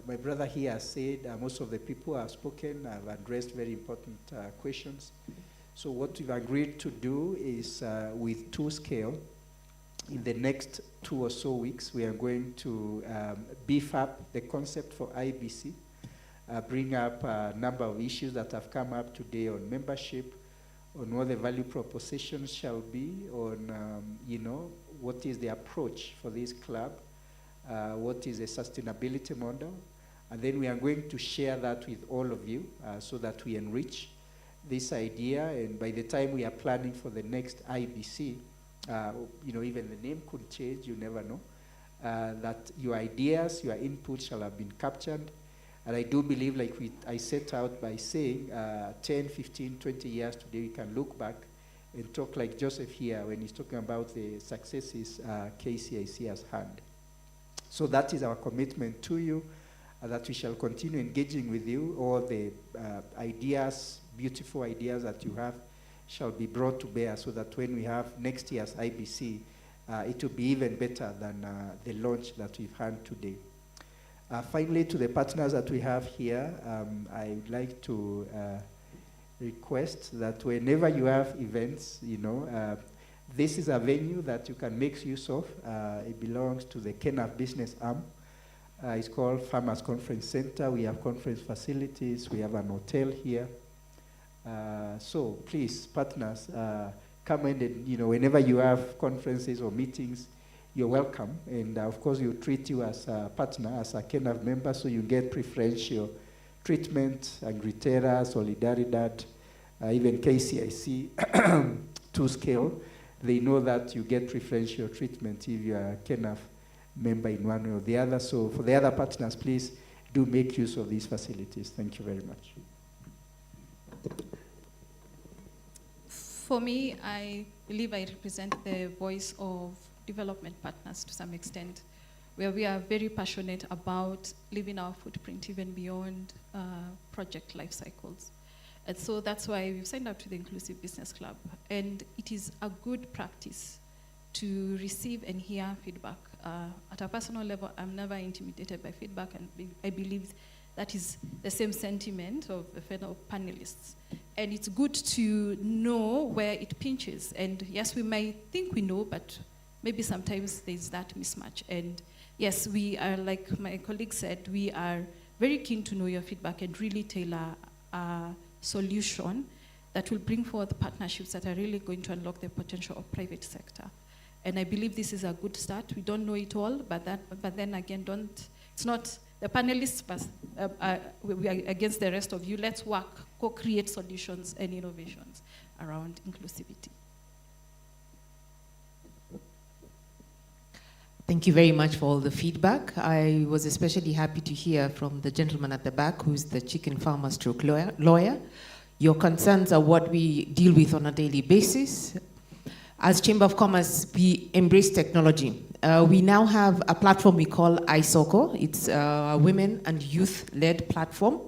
my brother here has said, most of the people who have spoken have addressed very important questions. So what we've agreed to do is with 2 Scale, in the next 2 or so weeks, we are going to beef up the concept for IBC, bring up a number of issues that have come up today on membership, on what the value propositions shall be, on what is the approach for this club, what is a sustainability model, and then we are going to share that with all of you so that we enrich this idea, and by the time we are planning for the next IBC, even the name could change, you never know, that your ideas, your input shall have been captured. And I do believe, like I set out by saying, 10, 15, 20 years today, we can look back and talk like Joseph here when he's talking about the successes KCIC has had. So that is our commitment to you, that we shall continue engaging with you. All the ideas, beautiful ideas that you have shall be brought to bear, so that when we have next year's IBC, it will be even better than the launch that we've had today. Finally, to the partners that we have here, I would like to request that whenever you have events, this is a venue that you can make use of. It belongs to the KENAV business arm. It's called Farmers Conference Center. We have conference facilities. We have an hotel here. So please, partners, come in and, whenever you have conferences or meetings, you're welcome. And of course, we'll treat you as a partner, as a KENAV member, so you get preferential treatment, Agritera, Solidaridad, even KCIC, 2 Scale. They know that you get preferential treatment if you are a KENAV member in one way or the other. So for the other partners, please do make use of these facilities. Thank you very much. For me, I believe I represent the voice of development partners to some extent, where we are very passionate about leaving our footprint even beyond project life cycles. And so that's why we've signed up to the Inclusive Business Club. And it is a good practice to receive and hear feedback. At a personal level, I'm never intimidated by feedback, and I believe that is the same sentiment of the fellow panelists. And it's good to know where it pinches. And yes, we might think we know, but maybe sometimes there's that mismatch. And yes, we are, like my colleague said, we are very keen to know your feedback and really tailor a solution that will bring forth partnerships that are really going to unlock the potential of private sector. And I believe this is a good start. We don't know it all, but then again, it's not the panelists, but we are against the rest of you. Let's work, co-create solutions and innovations around inclusivity. Thank you very much for all the feedback. I was especially happy to hear from the gentleman at the back, who's the chicken farmer stroke lawyer. Your concerns are what we deal with on a daily basis. As Chamber of Commerce, we embrace technology. We now have a platform we call iSoko. It's a women and youth-led platform.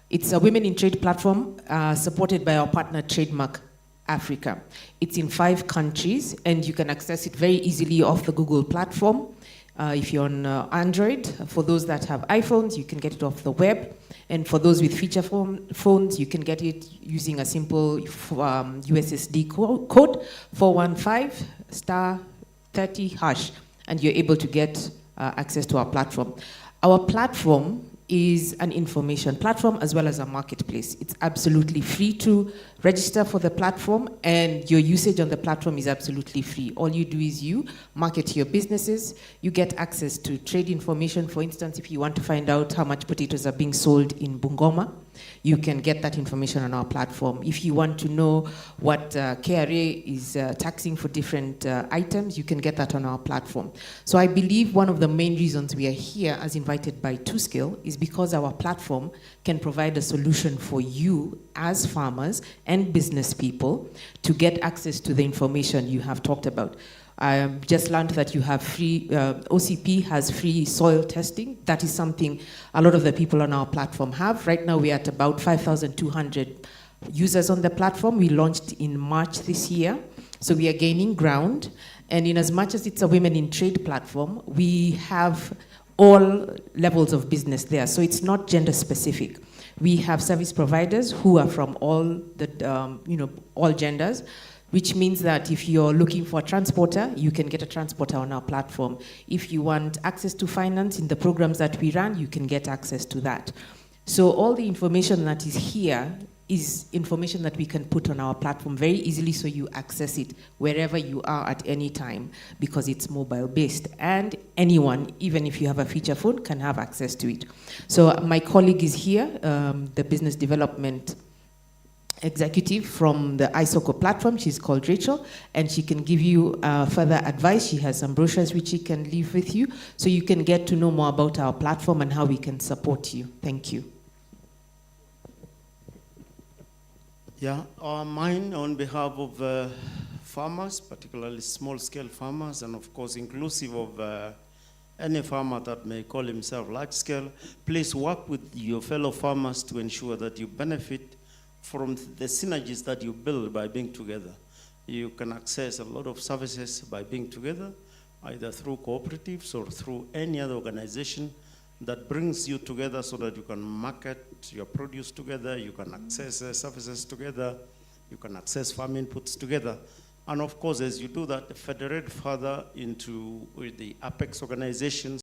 It's a women in trade platform supported by our partner Trademark Africa. It's in 5 countries, and you can access it very easily off the Google platform. If you're on Android, for those that have iPhones, you can get it off the web. And for those with feature phones, you can get it using a simple USSD code, 415*30#, and you're able to get access to our platform. Our platform is an information platform as well as a marketplace. It's absolutely free to register for the platform, and your usage on the platform is absolutely free. All you do is you market your businesses, you get access to trade information. For instance, if you want to find out how much potatoes are being sold in Bungoma, you can get that information on our platform. If you want to know what KRA is taxing for different items, you can get that on our platform. So I believe one of the main reasons we are here as invited by TwoScale is because our platform can provide a solution for you as farmers and business people to get access to the information you have talked about. I just learned that you have free, OCP has free soil testing. That is something a lot of the people on our platform have. Right now we're at about 5,200 users on the platform. We launched in March this year, so we are gaining ground. And in as much as it's a women in trade platform, we have all levels of business there, so it's not gender specific. We have service providers who are from all the, all genders, which means that if you're looking for a transporter, you can get a transporter on our platform. If you want access to finance in the programs that we run, you can get access to that. So all the information that is here is information that we can put on our platform very easily, so you access it wherever you are at any time, because it's mobile based, and anyone, even if you have a feature phone, can have access to it. So my colleague is here, the business development executive from the iSoko platform. She's called Rachel, and she can give you further advice. She has some brochures which she can leave with you, so you can get to know more about our platform and how we can support you. Thank you. Yeah, mine on behalf of farmers, particularly small-scale farmers, and of course inclusive of any farmer that may call himself large-scale. Please work with your fellow farmers to ensure that you benefit from the synergies that you build by being together. You can access a lot of services by being together, either through cooperatives or through any other organization that brings you together so that you can market your produce together, you can access services together, you can access farm inputs together. And of course, as you do that, federate further into the Apex organizations